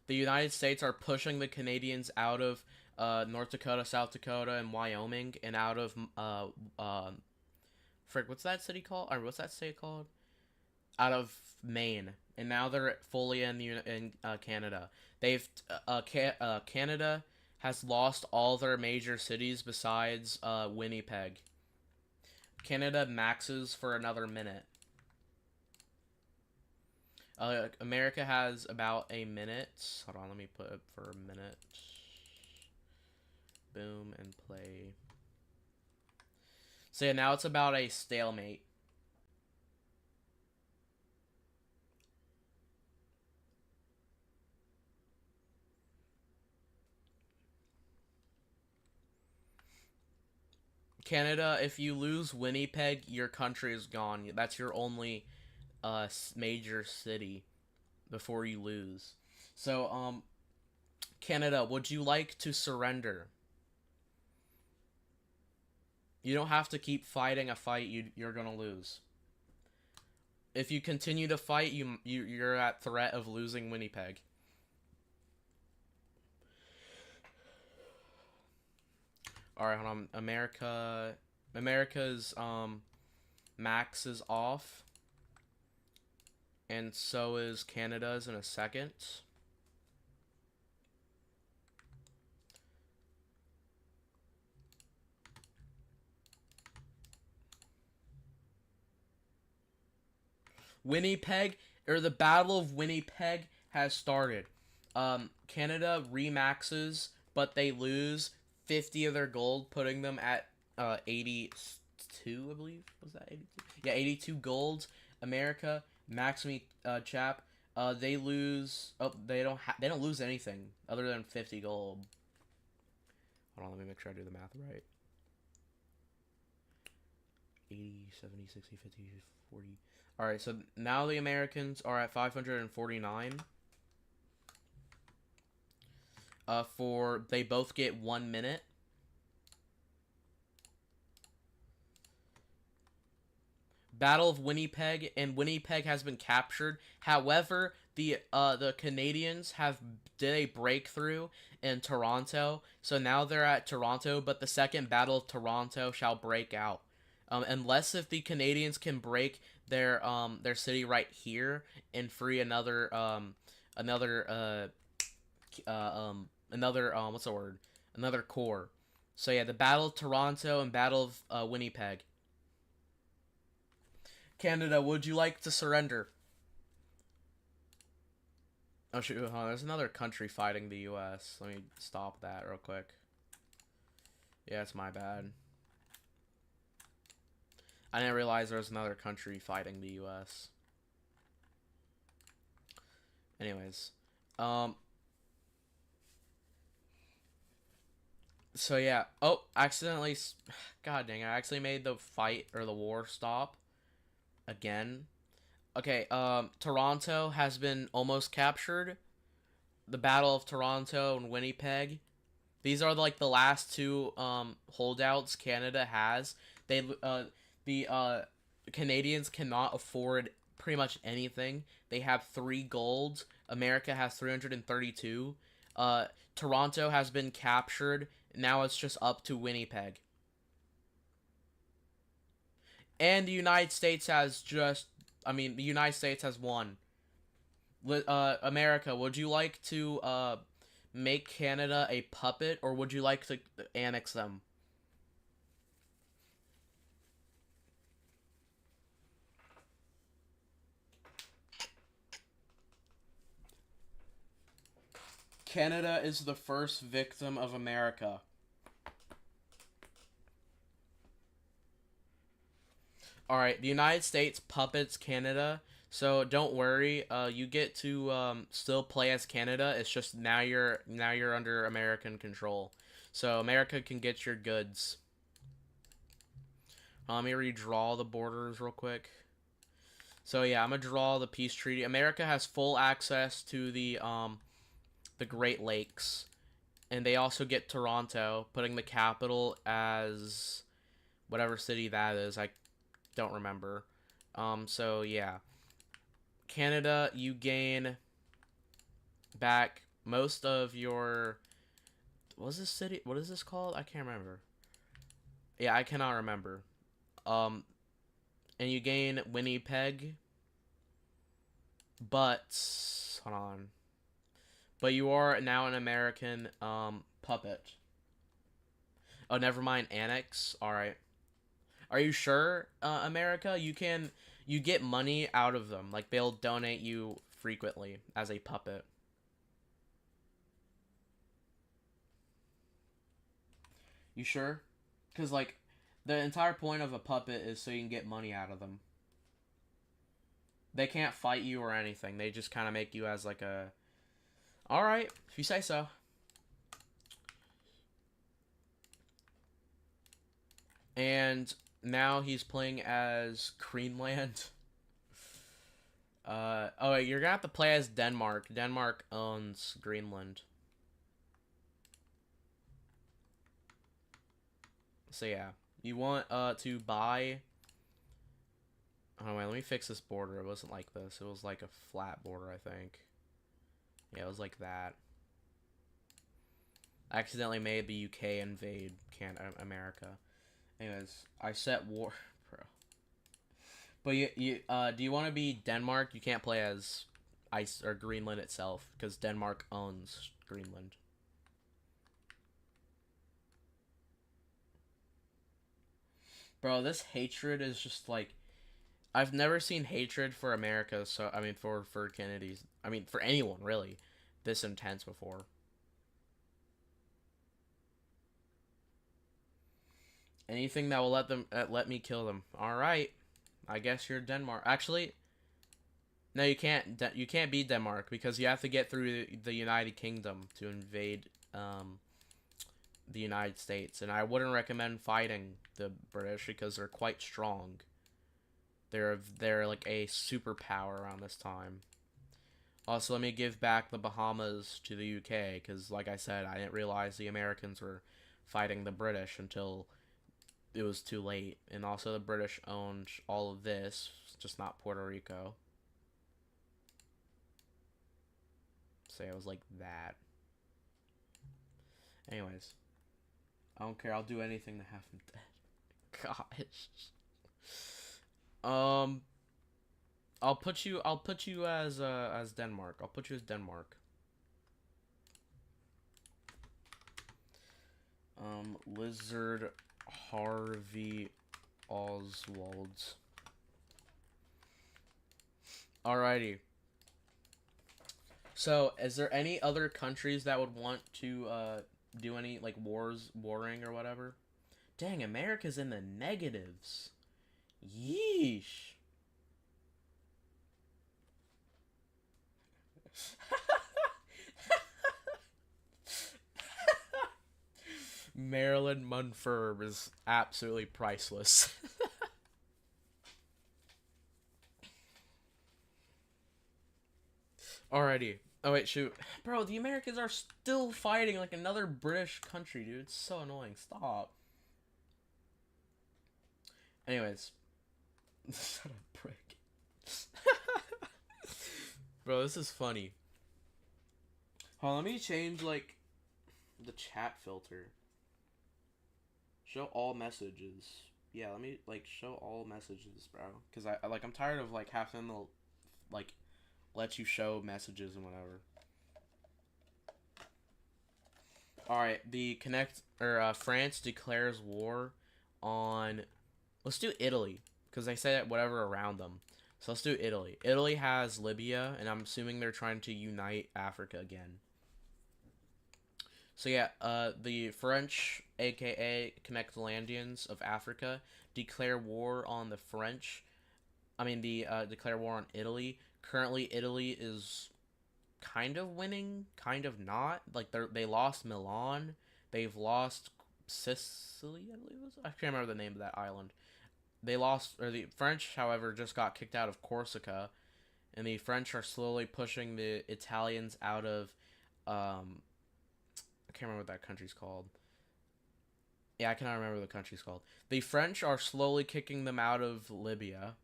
The United States are pushing the Canadians out of North Dakota, South Dakota, and Wyoming, and out of frick, what's that city called? Or what's that state called? Out of Maine, and now they're fully in Canada. Canada has lost all their major cities besides Winnipeg. Canada maxes for another minute. America has about a minute. Hold on, let me put it for a minute. Boom, and play. So yeah, now it's about a stalemate. Canada, if you lose Winnipeg, your country is gone. That's your only major city before you lose. So, Canada, would you like to surrender? You don't have to keep fighting a fight you're gonna lose. If you continue to fight, you're at threat of losing Winnipeg. All right, hold on. America's max is off, and so is Canada's in a second. Winnipeg, or the Battle of Winnipeg has started. Canada remaxes, but they lose 50 of their gold, putting them at 82, I believe. Was that 82? Yeah, 82 gold. America, max me, chap. They lose. Oh, they don't lose anything other than 50 gold. Hold on, let me make sure I do the math right. 80, 70, 60, 50, 40. Alright, so now the Americans are at 549. They both get 1 minute. Battle of Winnipeg, and Winnipeg has been captured. However, the Canadians did a breakthrough in Toronto, so now they're at Toronto. But the second Battle of Toronto shall break out, unless if the Canadians can break their city right here and free another what's the word, another core. So yeah, the Battle of Toronto and Battle of Winnipeg. Canada, would you like to surrender? Oh shoot, hold on, there's another country fighting the U.S. Let me stop that real quick. Yeah, it's my bad. I didn't realize there was another country fighting the U.S. Anyways, so yeah. Oh, accidentally. God dang! I actually made the fight or the war stop again. Okay. Toronto has been almost captured. The Battle of Toronto and Winnipeg. These are like the last two holdouts Canada has. The Canadians cannot afford pretty much anything. They have 3 golds. America has 332. Toronto has been captured. Now it's just up to Winnipeg. And the United States has the United States has won. America, would you like to make Canada a puppet, or would you like to annex them? Canada is the first victim of America. Alright, the United States puppets Canada, so don't worry. You get to still play as Canada. It's just now you're under American control, so America can get your goods. Let me redraw the borders real quick. So yeah, I'm gonna draw the peace treaty. America has full access to the Great Lakes, and they also get Toronto, putting the capital as whatever city that is. I don't remember. So yeah, Canada, you gain back most of your. What is this city? What is this called? I can't remember. Yeah, I cannot remember. Um, and you gain Winnipeg, but hold on. But you are now an American puppet. Oh, never mind. Annex. All right. Are you sure, America? You get money out of them. Like they'll donate you frequently as a puppet. You sure? Because like the entire point of a puppet is so you can get money out of them. They can't fight you or anything. They just kind of make you as like a. All right, if you say so. And now he's playing as Greenland. Oh wait, you're gonna have to play as Denmark. Denmark owns Greenland. So yeah, you want to buy. Oh wait, let me fix this border. It wasn't like this. It was like a flat border, I think. Yeah, it was like that. I accidentally made the UK invade America. Anyways, I set war, bro. But do you want to be Denmark? You can't play as Ice or Greenland itself because Denmark owns Greenland. Bro, this hatred is just like I've never seen hatred for America. So I mean, for Kennedy's. I mean, for anyone really, this intense before. Anything that will let me kill them. All right, I guess you're Denmark. Actually, no, you can't. You can't be Denmark because you have to get through the United Kingdom to invade the United States, and I wouldn't recommend fighting the British because they're quite strong. They're like a superpower around this time. Also, let me give back the Bahamas to the UK because, like I said, I didn't realize the Americans were fighting the British until it was too late. And also, the British owned all of this, just not Puerto Rico. Say it was like that. Anyways, I don't care. I'll do anything to have him dead. Gosh. I'll put you as Denmark. I'll put you as Denmark. Lizard Harvey Oswald. Alrighty. So, is there any other countries that would want to do any like warring or whatever? Dang, America's in the negatives. Yeesh. Marilyn Munford is absolutely priceless. Alrighty. Oh wait, shoot. Bro, the Americans are still fighting like another British country, dude. It's so annoying. Stop. Anyways. Shut up, prick. Bro, this is funny. Hold on, let me change like the chat filter. Show all messages. Yeah, let me like show all messages, bro. Cause I'm tired of like having to like let you show messages and whatever. All right, the France declares war on. Let's do Italy because they say whatever around them. So let's do Italy. Italy has Libya, and I'm assuming they're trying to unite Africa again. So yeah, the French, aka Connectlandians of Africa, declare war on the French. I mean, declare war on Italy. Currently, Italy is kind of winning, kind of not. Like they lost Milan, they've lost Sicily, I believe it was. I can't remember the name of that island. They lost, or the French, however, just got kicked out of Corsica, and the French are slowly pushing the Italians out of. I can't remember what that country's called. Yeah, I cannot remember what the country's called. The French are slowly kicking them out of Libya.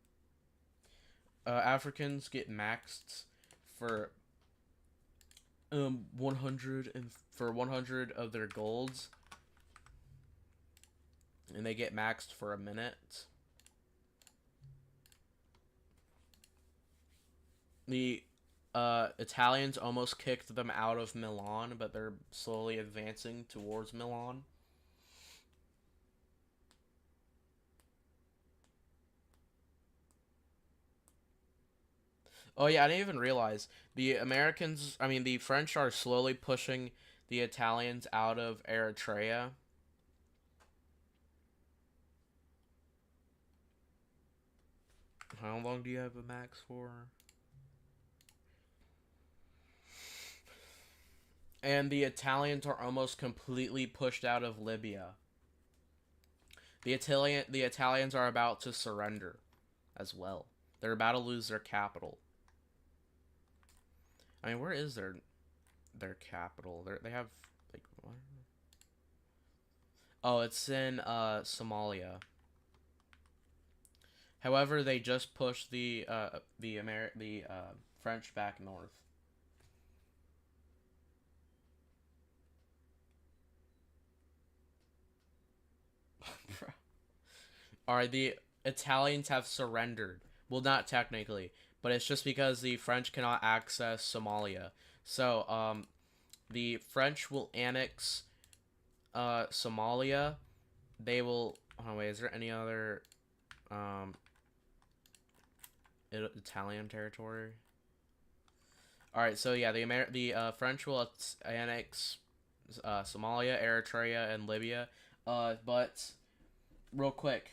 Africans get maxed for 100 and for 100 of their golds, and they get maxed for a minute. The Italians almost kicked them out of Milan, but they're slowly advancing towards Milan. Oh yeah, I didn't even realize the French are slowly pushing the Italians out of Eritrea. How long do you have a max for? And the Italians are almost completely pushed out of Libya. The Italians are about to surrender as well. They're about to lose their capital. I mean, where is their capital? They have like what? Oh, it's in Somalia. However, they just pushed the French back north. Alright, the Italians have surrendered. Well, not technically, but it's just because the French cannot access Somalia. So, the French will annex Somalia. They will. Oh wait, is there any other um, Italian territory? All right, so yeah, the French will annex Somalia, Eritrea, and Libya. But real quick,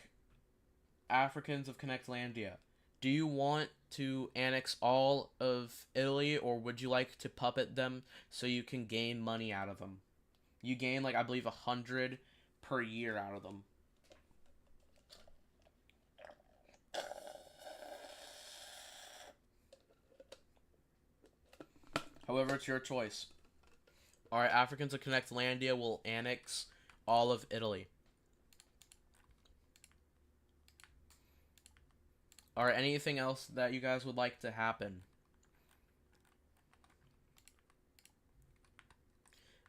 Africans of Connectlandia, do you want to annex all of Italy, or would you like to puppet them so you can gain money out of them? You gain like I believe 100 per year out of them. However, it's your choice. All right, Africans of Connectlandia will annex all of Italy. All right, anything else that you guys would like to happen?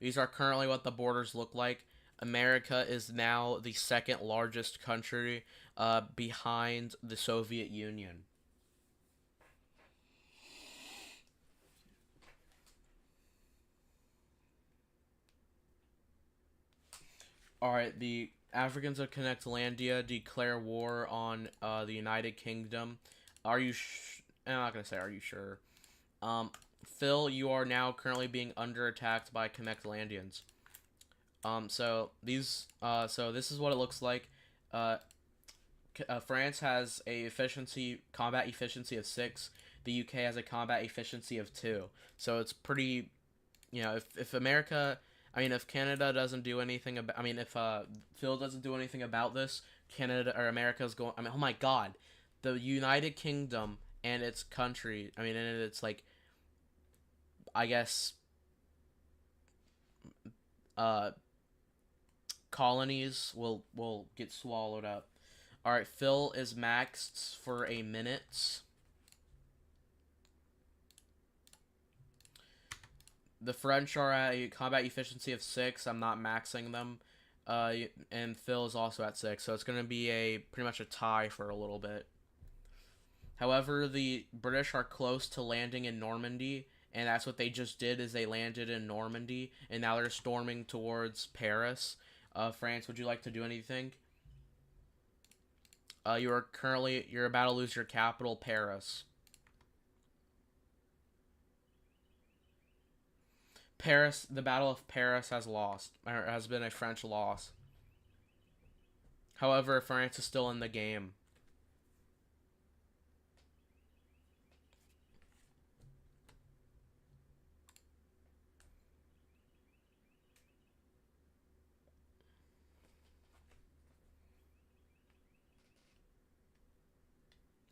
These are currently what the borders look like. America is now the second largest country behind the Soviet Union. All right, the Africans of Connectlandia declare war on the United Kingdom. Are you? I'm not gonna say. Are you sure? Phil, you are now currently being under attacked by Connectlandians. So this is what it looks like. Uh, France has a combat efficiency of 6. The UK has a combat efficiency of 2. So it's pretty, if America, I mean, if Canada doesn't do anything about, I mean, if Phil doesn't do anything about this, Canada or America's going. I mean, oh my God, the United Kingdom and its country. I mean, and it's like, I guess, uh, colonies will get swallowed up. All right, Phil is maxed for a minute. The French are at a combat efficiency of 6. I'm not maxing them. And Phil is also at 6, so it's going to be pretty much a tie for a little bit. However, the British are close to landing in Normandy, and that's what they just did. Is they landed in Normandy, and now they're storming towards Paris. France, would you like to do anything? You're about to lose your capital, Paris. Paris, the Battle of Paris has lost, or has been a French loss. However, France is still in the game.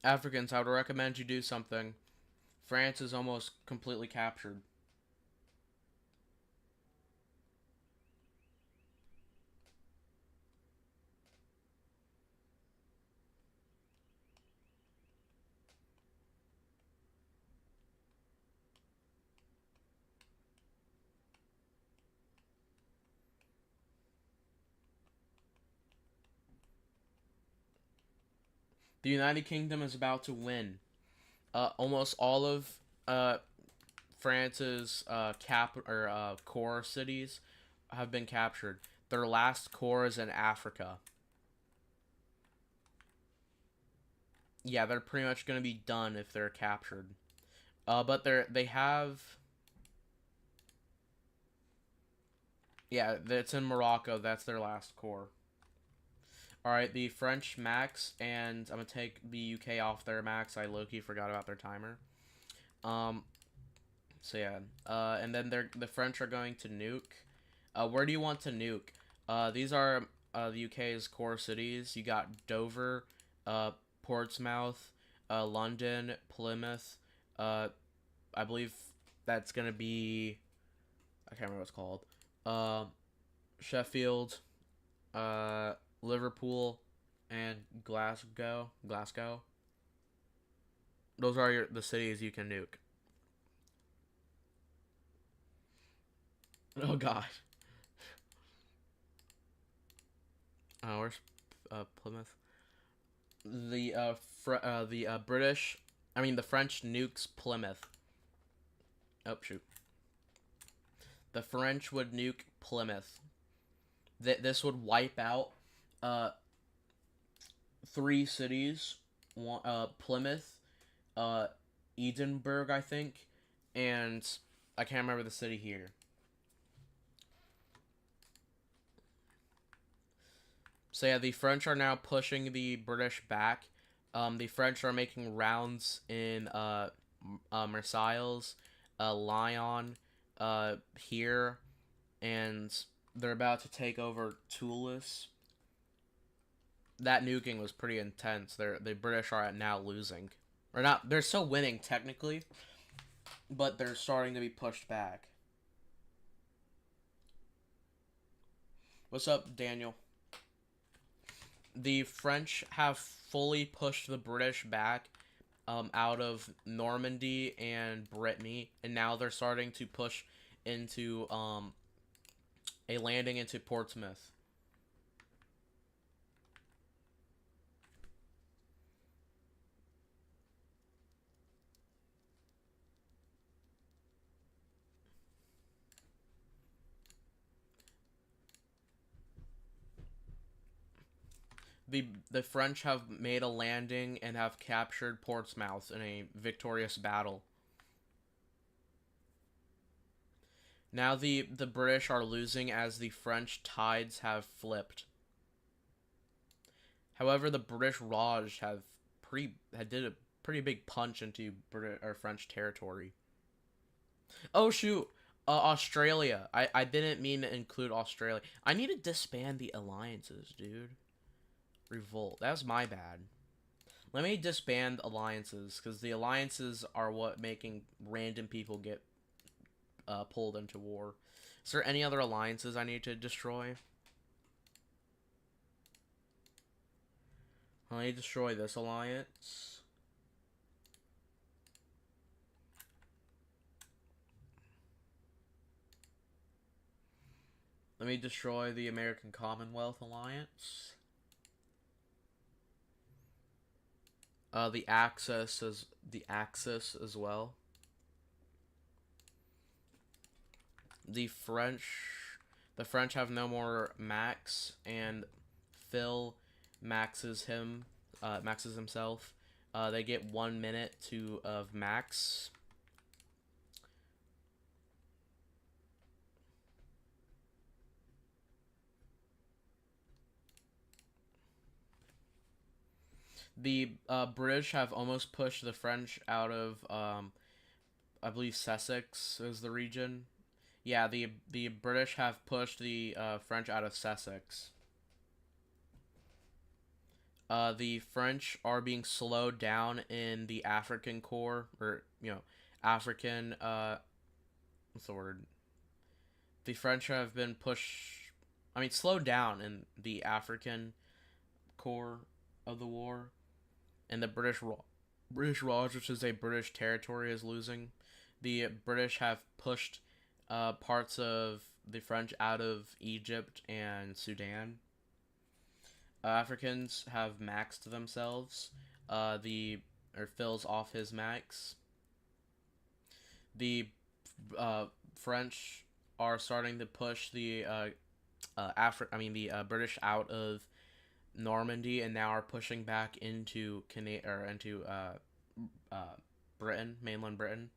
Africans, I would recommend you do something. France is almost completely captured. The United Kingdom is about to win. Almost all of uh, France's core cities have been captured. Their last core is in Africa. Yeah, they're pretty much going to be done if they're captured. But they have. Yeah, it's in Morocco. That's their last core. All right, the French max, and I'm gonna take the UK off their max. I low-key forgot about their timer. Um, so yeah, and then the French are going to nuke. Where do you want to nuke? These are the UK's core cities. You got Dover, Portsmouth, London, Plymouth. I believe that's gonna be. I can't remember what it's called. Uh, Sheffield, Liverpool, and Glasgow. Glasgow. Those are the cities you can nuke. Oh God. Where's Plymouth? British, I mean the French nukes Plymouth. Oh shoot, the French would nuke Plymouth. This would wipe out uh three cities, Plymouth, uh Edinburgh, I think, and I can't remember the city here. So yeah, the French are now pushing the British back. The French are making rounds in Marseilles, Lyon, here, and they're about to take over Toulouse. That nuking was pretty intense. The British are now losing, or not? They're still winning technically, but they're starting to be pushed back. What's up, Daniel? The French have fully pushed the British back out of Normandy and Brittany, and now they're starting to push into a landing into Portsmouth. The French have made a landing and have captured Portsmouth in a victorious battle. Now the British are losing as the French tides have flipped. However, the British Raj did a pretty big punch into British or French territory. Oh shoot, Australia. I didn't mean to include Australia. I need to disband the alliances, dude. Revolt. That was my bad. Let me disband alliances because the alliances are what making random people get pulled into war. Is there any other alliances I need to destroy? I need to destroy this alliance. Let me destroy the American Commonwealth Alliance. The Axis as well. The French have no more Max, and Phil maxes himself. They get 1 minute of max. The British have almost pushed the French out of, I believe Sussex is the region. Yeah, the British have pushed the French out of Sussex. The French are being slowed down in the African core, or African. What's the word? The French have been pushed. I mean, slowed down in the African core of the war, and the British Raj, which is a British territory, is losing. The British have pushed parts of the French out of Egypt and Sudan. Africans have maxed themselves. Fills off his max. The French are starting to push the British out of Normandy, and now are pushing back into Britain, mainland Britain.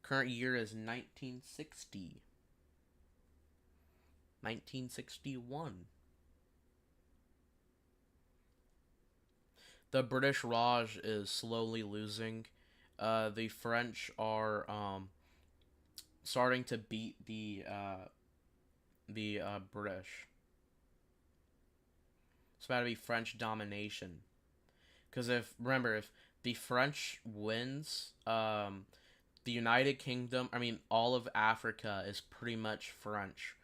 Current year is 1960. 1961. The British Raj is slowly losing. The French are starting to beat the British. It's about to be French domination. Because if the French wins, the United Kingdom, I mean, all of Africa is pretty much French,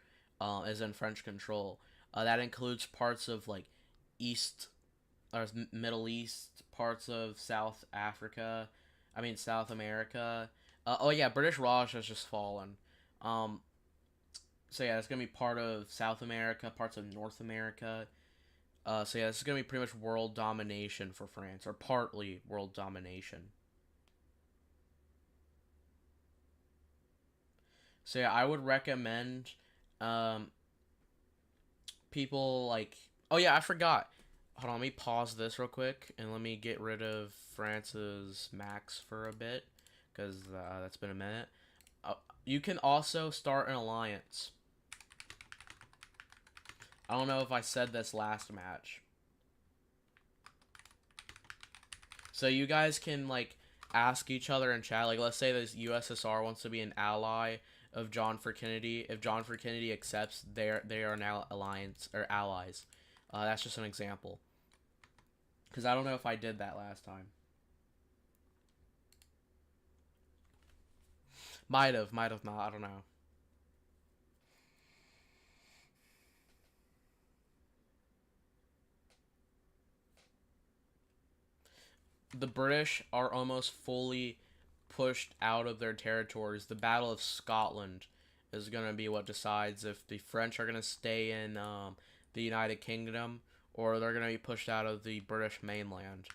is in French control. That includes parts of like East or Middle East, parts of South Africa, South America. Oh yeah, British Raj has just fallen. So yeah, it's gonna be part of South America, parts of North America. So yeah, this is gonna be pretty much world domination for France, or partly world domination. So yeah, I would recommend um, people like. Oh yeah, I forgot. Hold on, let me pause this real quick and let me get rid of France's max for a bit because that's been a minute. Uh, you can also start an alliance. I don't know if I said this last match. So you guys can like ask each other in chat. Like, let's say this USSR wants to be an ally of John for Kennedy. If John for Kennedy accepts, they are now alliance or allies. That's just an example. Because I don't know if I did that last time. Might have not. I don't know. The British are almost fully pushed out of their territories. The Battle of Scotland is going to be what decides if the French are going to stay in the United Kingdom or they're going to be pushed out of the British mainland.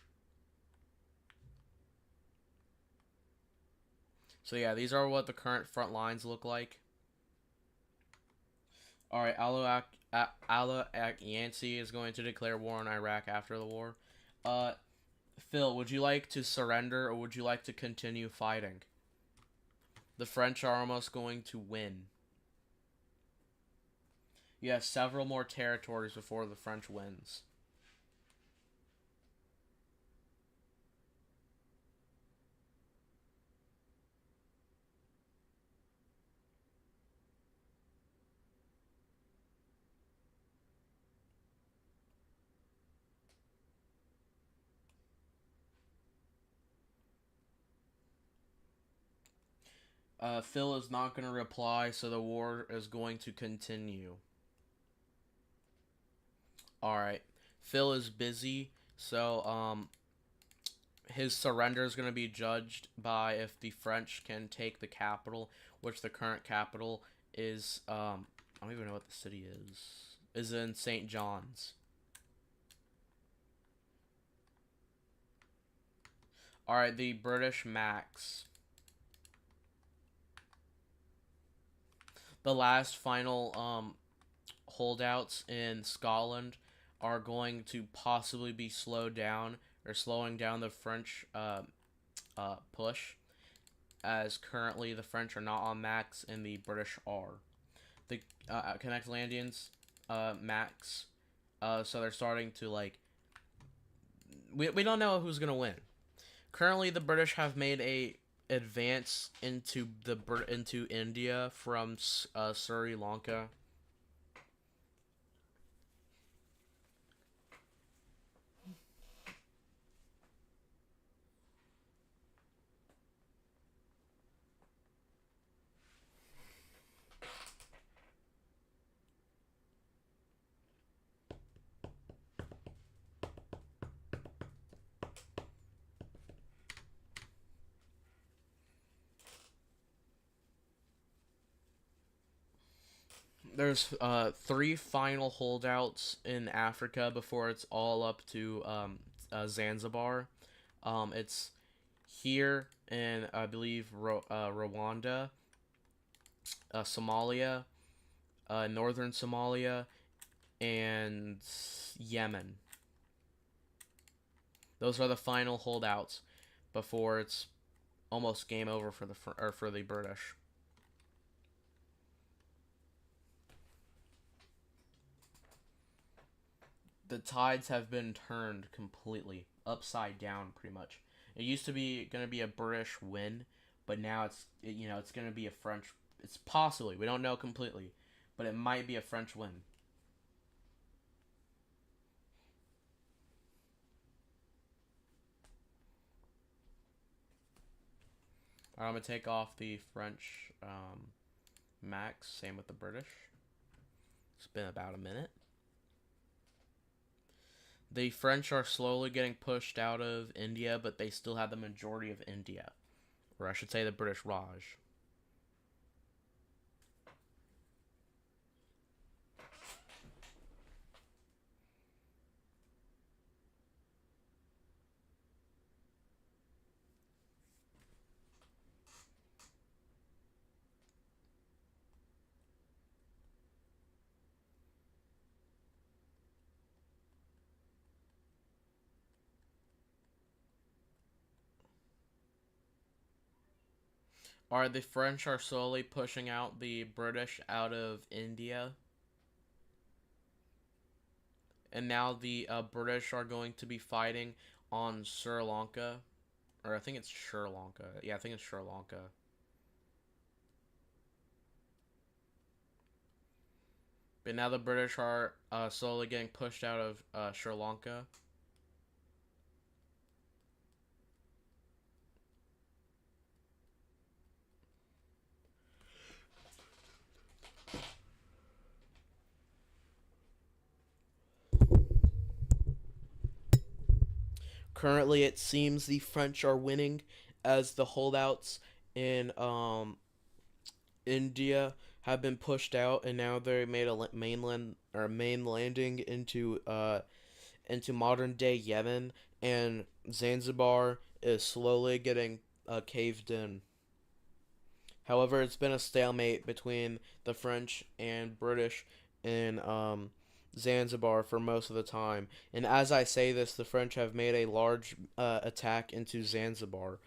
So yeah, these are what the current front lines look like. All right, Allah Yancey is going to declare war on Iraq after the war. Uh, Phil, would you like to surrender or would you like to continue fighting? The French are almost going to win. You have several more territories before the French wins. Phil is not going to reply, so the war is going to continue. Alright. Phil is busy, so his surrender is going to be judged by if the French can take the capital, which the current capital is, I don't even know what the city is in St. John's. Alright, the British max. The last final holdouts in Scotland are going to possibly be slowed down or slowing down the French push, as currently the French are not on max and the British are. The Connectlandians max, so they're starting to like. We don't know who's gonna win. Currently, the British have made a advance into India from Sri Lanka. There's three final holdouts in Africa before it's all up to Zanzibar. It's here in I believe Rwanda, Somalia, northern Somalia, and Yemen. Those are the final holdouts before it's almost game over for the British. The tides have been turned completely upside down, pretty much. It used to be going to be a British win, but now it's going to be a French. It's possibly, we don't know completely, but it might be a French win. I'm gonna take off the French max. Same with the British. It's been about a minute. The French are slowly getting pushed out of India, but they still have the majority of India. Or I should say the British Raj. Are the French are slowly pushing out the British out of India, and now the British are going to be fighting on Sri Lanka, or I think it's Sri Lanka. Yeah, I think it's Sri Lanka. But now the British are slowly getting pushed out of Sri Lanka. Currently, it seems the French are winning as the holdouts in India have been pushed out, and now they made a mainland or main landing into modern day Yemen, and Zanzibar is slowly getting caved in. However, it's been a stalemate between the French and British in Zanzibar for most of the time. And as I say this, the French have made a large attack into Zanzibar.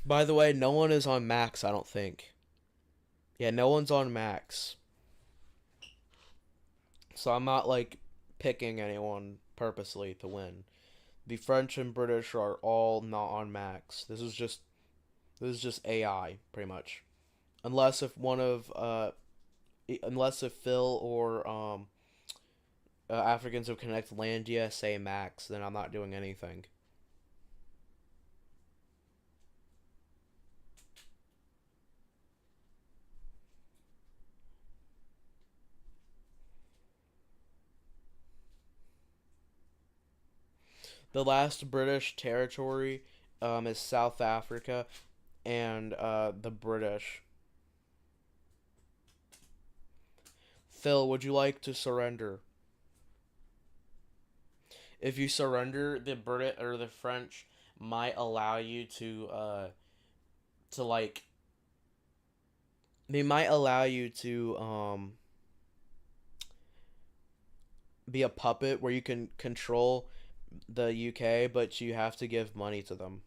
By the way, no one is on max, I don't think. Yeah, no one's on max. So I'm not like picking anyone purposely to win. The French and British are all not on max. This is just AI pretty much. Unless if one of unless if Phil or Africans of Connect Landia say max, then I'm not doing anything. The last British territory is South Africa, and the British. Phil, would you like to surrender? If you surrender, the Brit or the French might allow you to like they might allow you to be a puppet where you can control the UK, but you have to give money to them.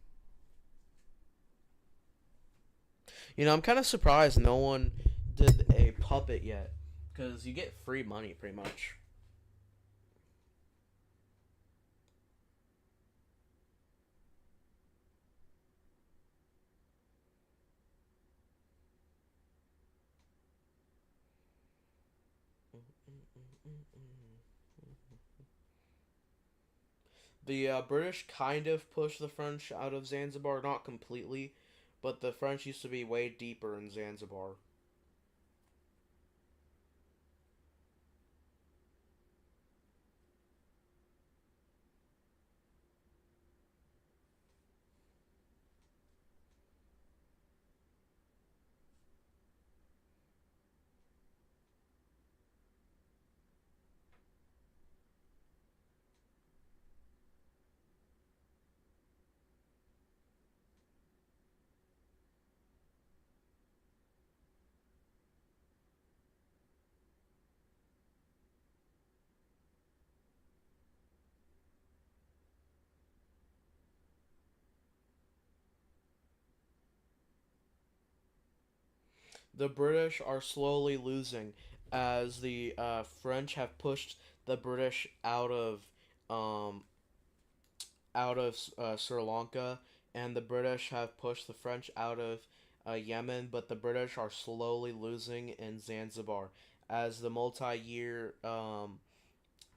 I'm kind of surprised no one did a puppet yet, because you get free money pretty much. The British kind of pushed the French out of Zanzibar, not completely, but the French used to be way deeper in Zanzibar. The British are slowly losing as the French have pushed the British um, out of Sri Lanka, and the British have pushed the French out of Yemen, but the British are slowly losing in Zanzibar as the multi-year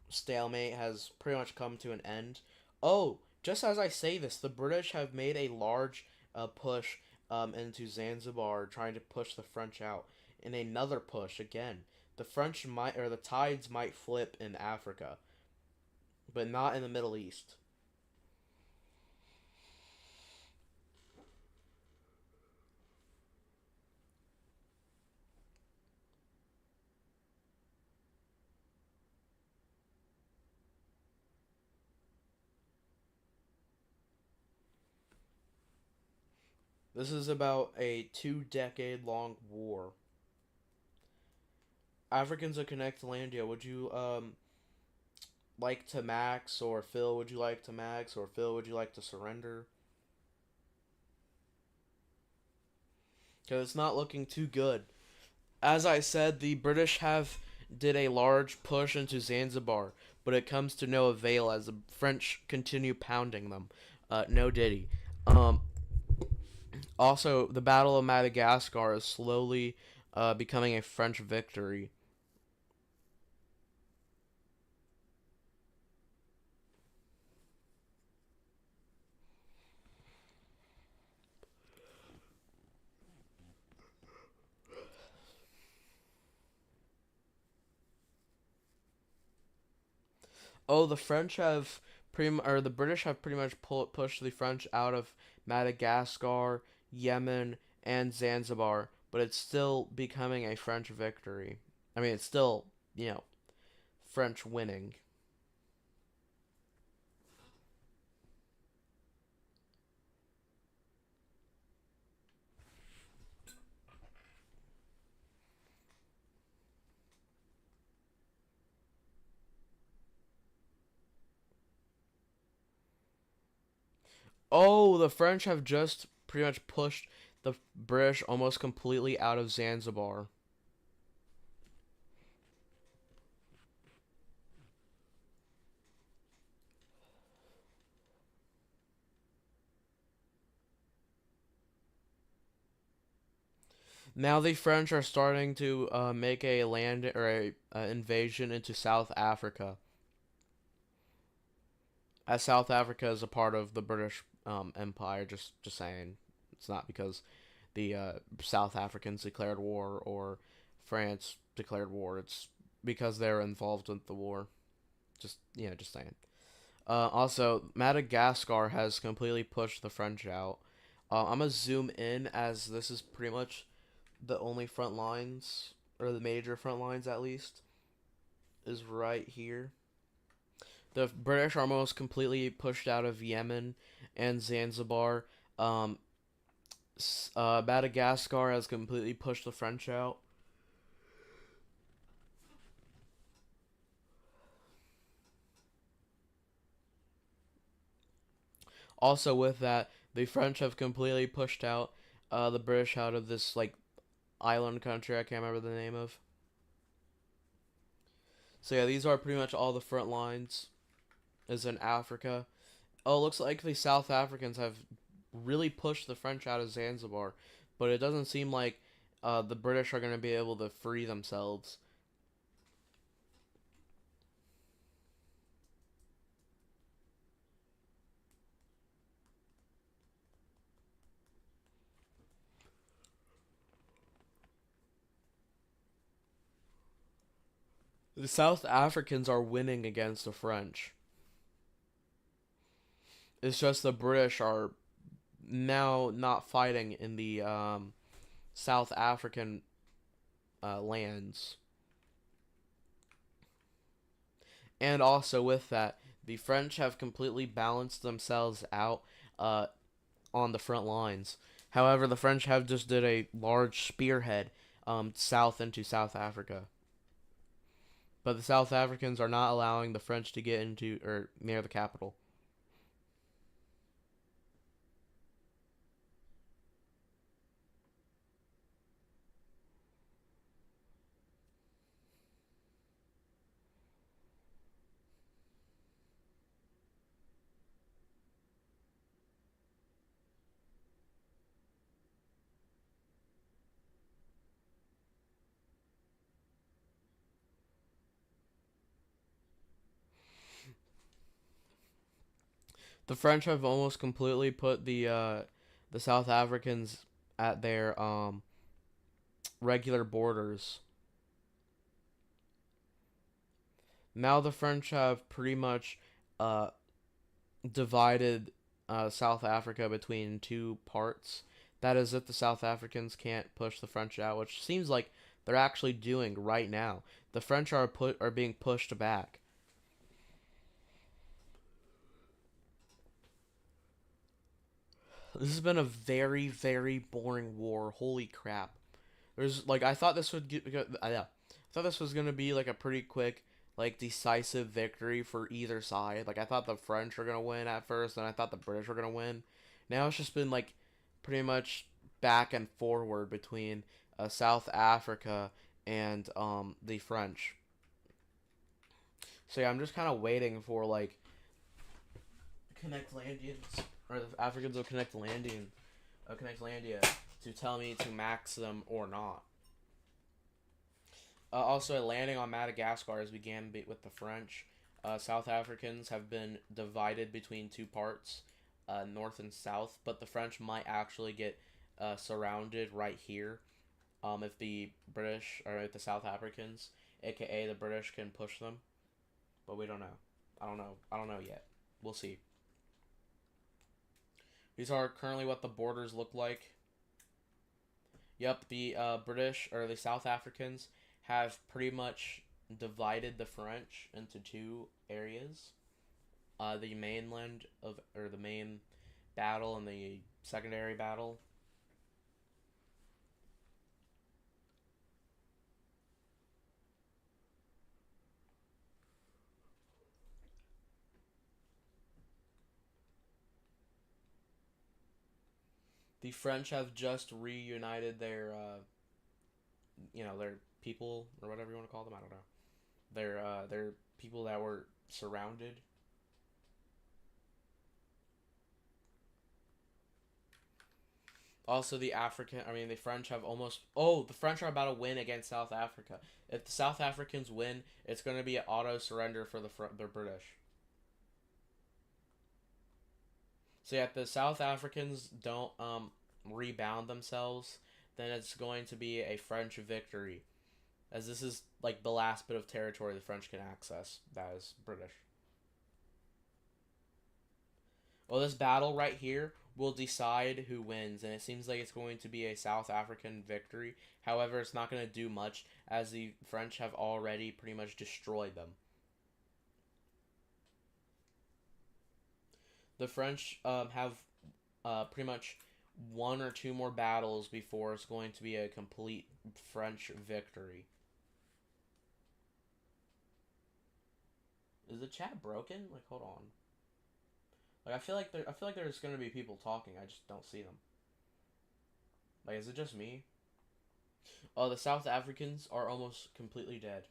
stalemate has pretty much come to an end. Oh, just as I say this, the British have made a large push into Zanzibar, trying to push the French out. In another push again, the French might or the tides might flip in Africa, but not in the Middle East. This is about a 2 decade long war. Africans of Connectlandia, would you like to max, or Phil, would you like to max, or Phil, would you like to surrender? Because it's not looking too good. As I said, the British have did a large push into Zanzibar, but it comes to no avail as the French continue pounding them. No diddy. Um, Also, the Battle of Madagascar is slowly becoming a French victory. Oh, the French have or the British have pretty much pushed the French out of Madagascar, Yemen, and Zanzibar, but it's still becoming a French victory. I mean, it's still, French winning. Oh, the French have just pretty much pushed the British almost completely out of Zanzibar. Now the French are starting to make a land or a invasion into South Africa, as South Africa is a part of the British Empire. Just saying, it's not because the South Africans declared war or France declared war. It's because they're involved in the war. Just saying. Also, Madagascar has completely pushed the French out. I'm gonna zoom in as this is pretty much the only front lines, or the major front lines at least, is right here. The British are almost completely pushed out of Yemen and Zanzibar. Um, Madagascar has completely pushed the French out. Also, with that, the French have completely pushed out the British out of this like island country I can't remember the name of. So yeah, these are pretty much all the front lines is in Africa. Oh, it looks like the South Africans have really pushed the French out of Zanzibar, but it doesn't seem like the British are going to be able to free themselves. The South Africans are winning against the French. It's just the British are now not fighting in the South African lands. And also with that, the French have completely balanced themselves out uh, on the front lines. However, the French have just did a large spearhead south into South Africa. But the South Africans are not allowing the French to get into or near the capital. The French have almost completely put the South Africans at their regular borders. Now the French have pretty much uh, divided South Africa between two parts. That is, if the South Africans can't push the French out, which seems like they're actually doing right now. The French are being pushed back. This has been a very boring war. Holy crap! There's like I thought this would get yeah. I thought this was gonna be like a pretty quick, like decisive victory for either side. Like I thought the French were gonna win at first, and I thought the British were gonna win. Now it's just been like pretty much back and forward between South Africa and the French. So yeah, I'm just kind of waiting for like Connect Landians or the Africans will Connect Landia to tell me to max them or not. Also, landing on Madagascar as we gambit with the French. South Africans have been divided between two parts, north and south, but the French might actually get surrounded right here. If the British or if the South Africans, aka the British, can push them, but we don't know. I don't know. I don't know yet. We'll see. These are currently what the borders look like. Yep, the British or the South Africans have pretty much divided the French into two areas. The mainland of or the main battle and the secondary battle. The French have just reunited their their people or whatever you want to call them. I don't know. Their people that were surrounded. Also, the French have almost. Oh, the French are about to win against South Africa. If the South Africans win, it's going to be an auto surrender for the British. So yeah, if the South Africans don't rebound themselves, then it's going to be a French victory, as this is like the last bit of territory the French can access. That is British. Well, this battle right here will decide who wins, and it seems like it's going to be a South African victory. However, it's not going to do much, as the French have already pretty much destroyed them. The French have pretty much one or two more battles before it's going to be a complete French victory. Is the chat broken? Like, hold on. Like, I feel like there's gonna be people talking. I just don't see them. Like, is it just me? Oh, the South Africans are almost completely dead.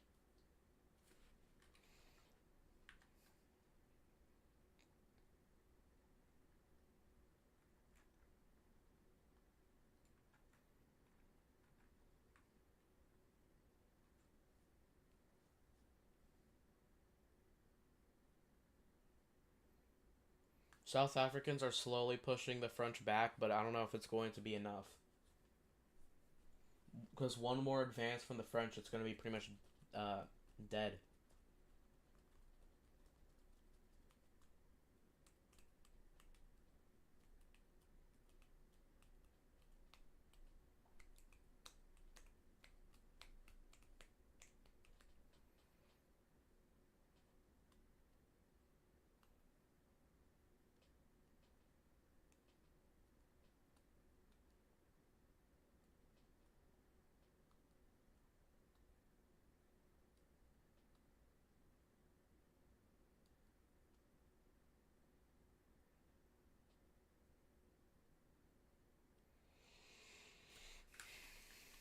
South Africans are slowly pushing the French back, but I don't know if it's going to be enough. Because one more advance from the French, it's going to be pretty much dead.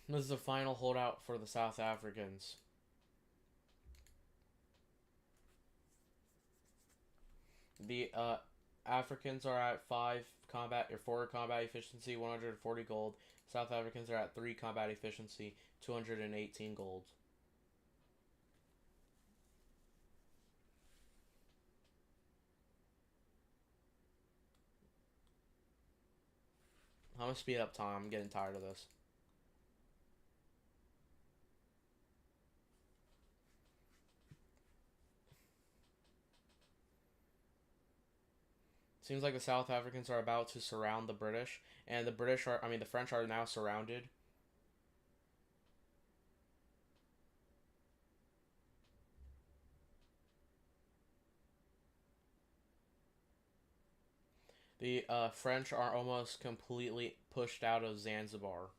This is the final holdout for the South Africans. The Africans are at 4 combat efficiency, 140 gold. South Africans are at 3 combat efficiency, 218 gold. I'm gonna speed up time. I'm getting tired of this. Seems like the South Africans are about to surround the British, and the French are now surrounded. The French are almost completely pushed out of Zanzibar.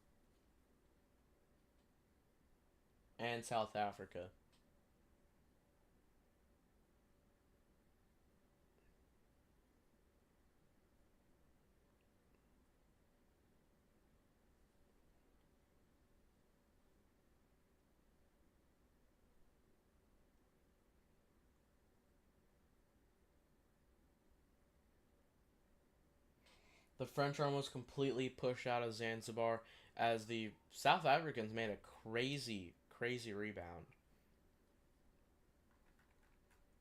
and South Africa. The French are almost completely pushed out of Zanzibar as the South Africans made a crazy rebound.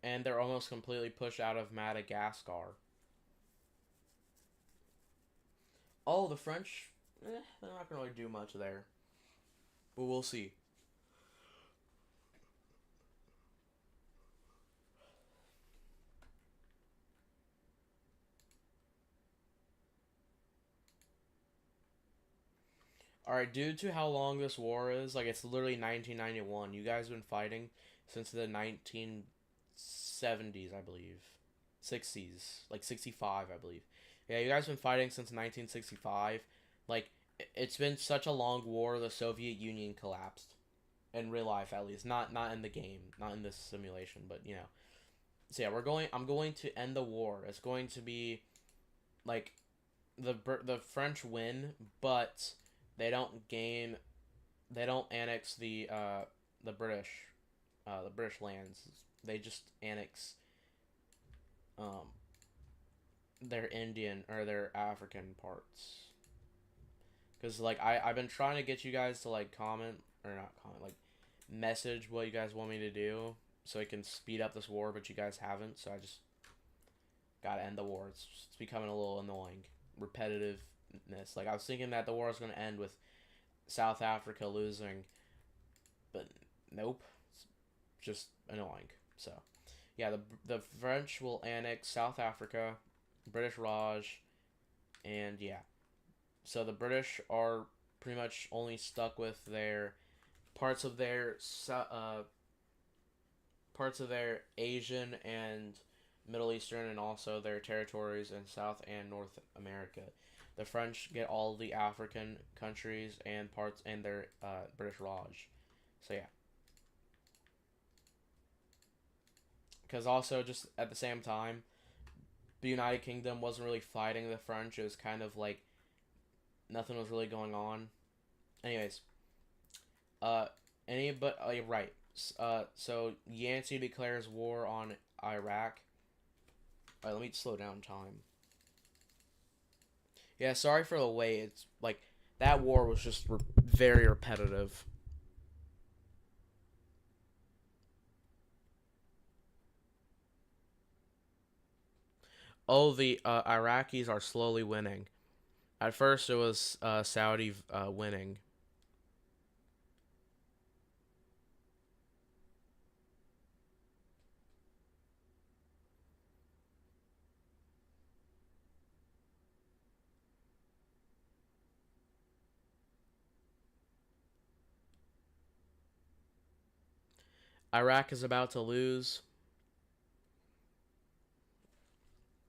And they're almost completely pushed out of Madagascar. Oh, the French, they're not going to really do much there. But we'll see. Alright, due to how long this war is, like it's literally 1991. You guys have been fighting since the 1970s, I believe. 60s. Like 65, I believe. Yeah, you guys have been fighting since 1965. Like, it's been such a long war, the Soviet Union collapsed. In real life, at least. Not in the game. Not in this simulation, but, you know. So yeah, I'm going to end the war. It's going to be, like, the French win, but they don't gain, they don't annex the British, the British lands. They just annex um their Indian or their African parts. Cause like I've been trying to get you guys to like comment or not comment like message what you guys want me to do so I can speed up this war, but you guys haven't. So I just gotta end the war. It's becoming a little annoying, repetitiveness. Like I was thinking that the war was gonna end with South Africa losing, but nope, it's just annoying. So yeah, the French will annex South Africa, British Raj, and yeah. So the British are pretty much only stuck with their parts of their parts of their Asian and Middle Eastern, and also their territories in South and North America. The French get all the African countries and parts and their British Raj. So yeah, because also just at the same time, the United Kingdom wasn't really fighting the French. It was kind of like nothing was really going on. Anyways, uh, you're right. So Yancey declares war on Iraq. Alright, let me slow down time. Yeah, sorry for the wait. It's like that war was just very repetitive. Oh, the Iraqis are slowly winning. At first, it was Saudi winning. Iraq is about to lose.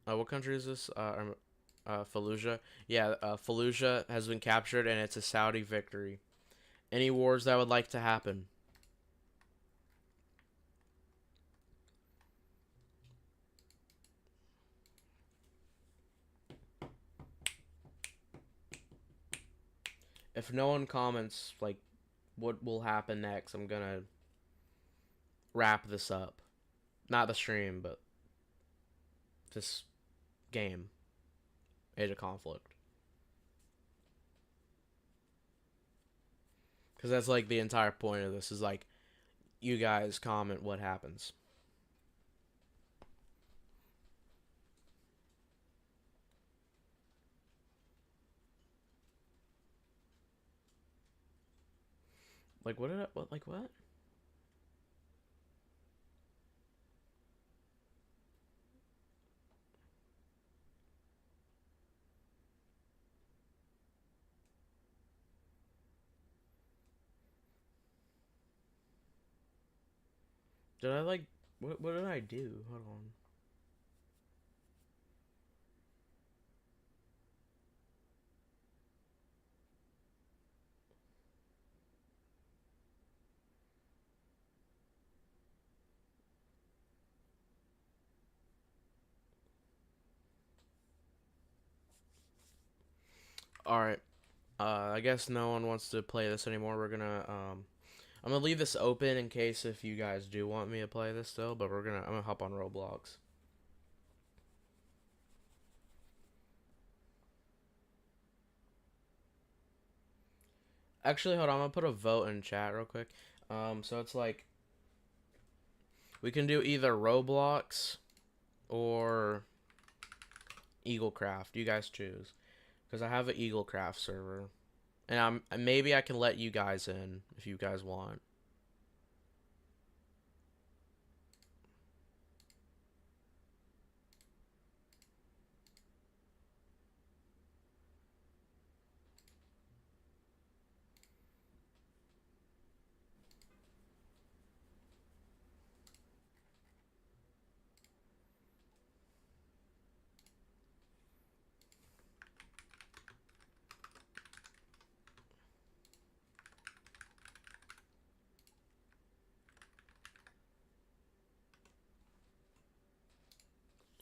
What country is this? Fallujah. Yeah, Fallujah has been captured, and it's a Saudi victory. Any wars that would like to happen? If no one comments, like, what will happen next, I'm gonna wrap this up. Not the stream, but this game. Age of Conflict. Because that's, like, the entire point of this is, like, you guys comment what happens. Like, what did I, what, like, what? Did I, like, what did I do? Hold on. Alright. I guess no one wants to play this anymore. I'm gonna leave this open in case if you guys do want me to play this still, but I'm gonna hop on Roblox. Actually, hold on, I'm gonna put a vote in chat real quick. So it's like, we can do either Roblox or kreekcraft. You guys choose. Because I have an kreekcraft server. And maybe I can let you guys in if you guys want.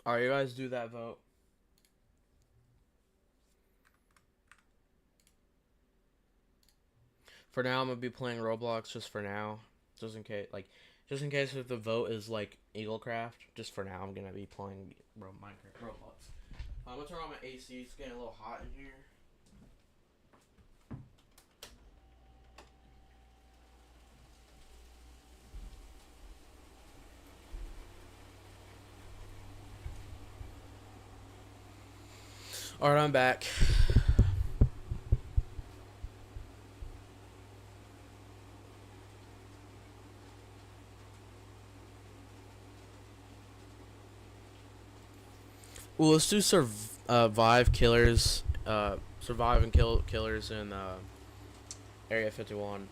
Alright, you guys do that vote. For now, I'm gonna be playing Roblox just for now. Just in case if the vote is like kreekcraft, just for now, I'm gonna be playing Minecraft Roblox. I'm gonna turn on my AC. It's getting a little hot in here. Alright, I'm back. Well, let's do survive killers. Survive and kill killers in Area 51.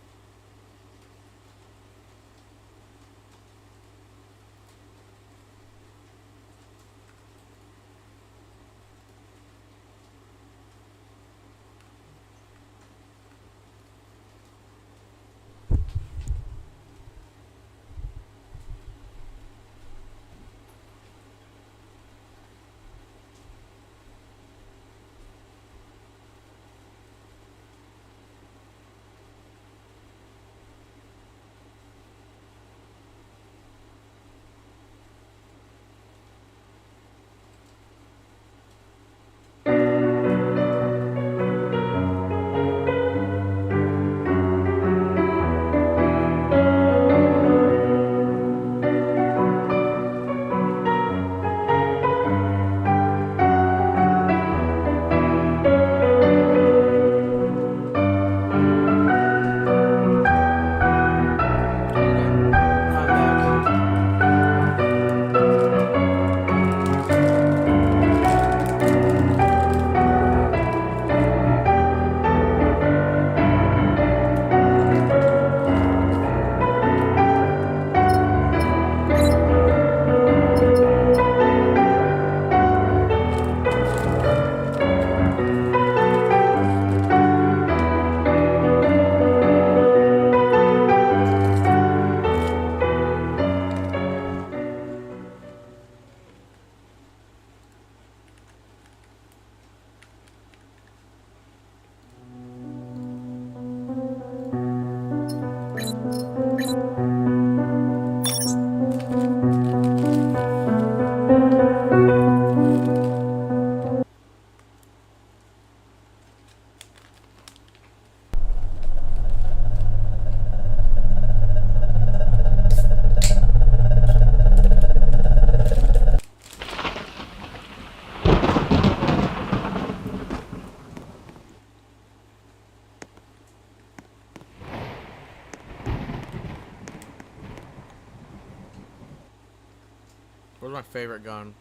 Where's my favorite gun?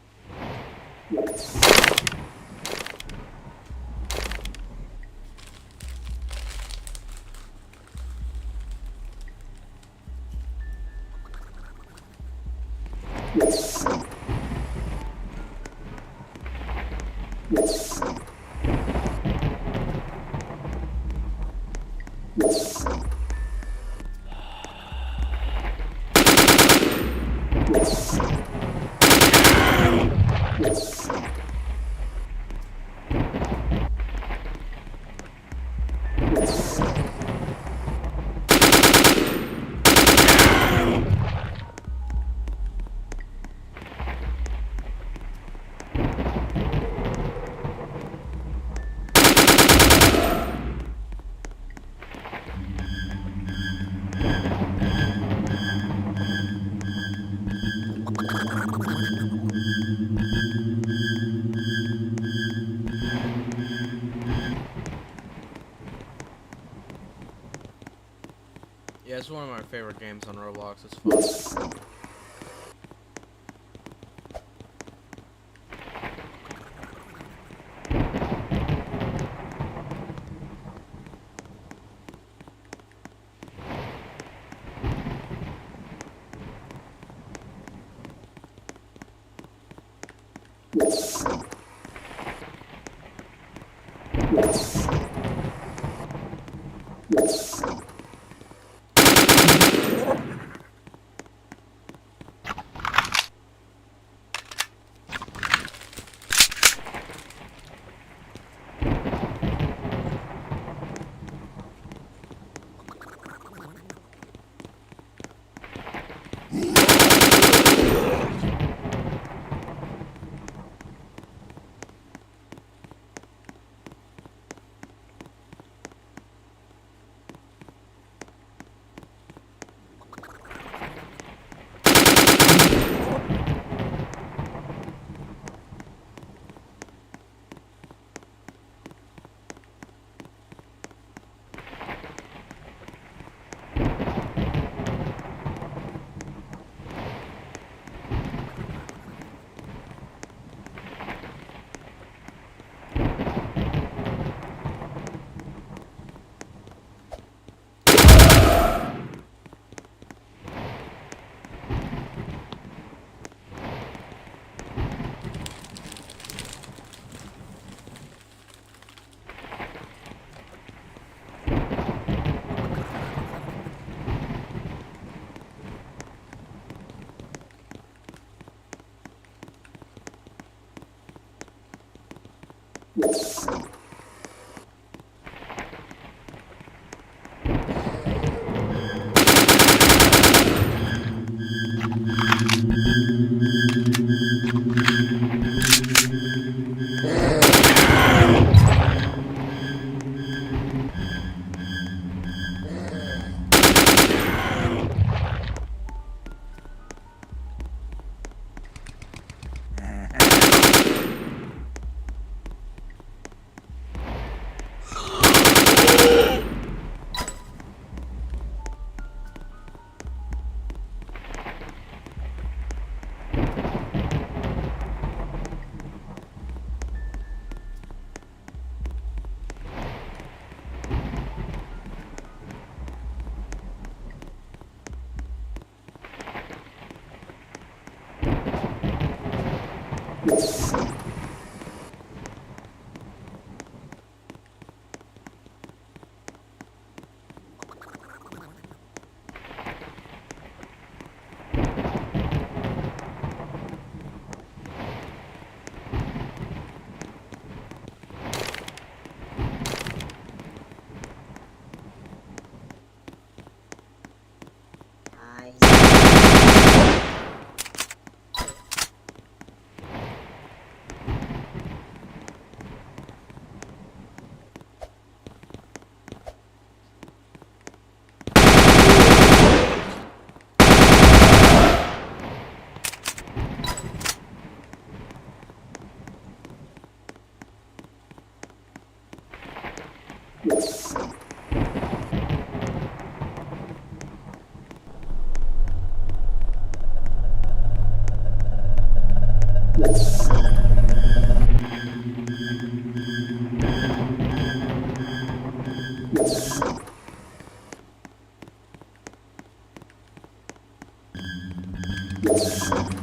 favorite games on Roblox. It's fun. You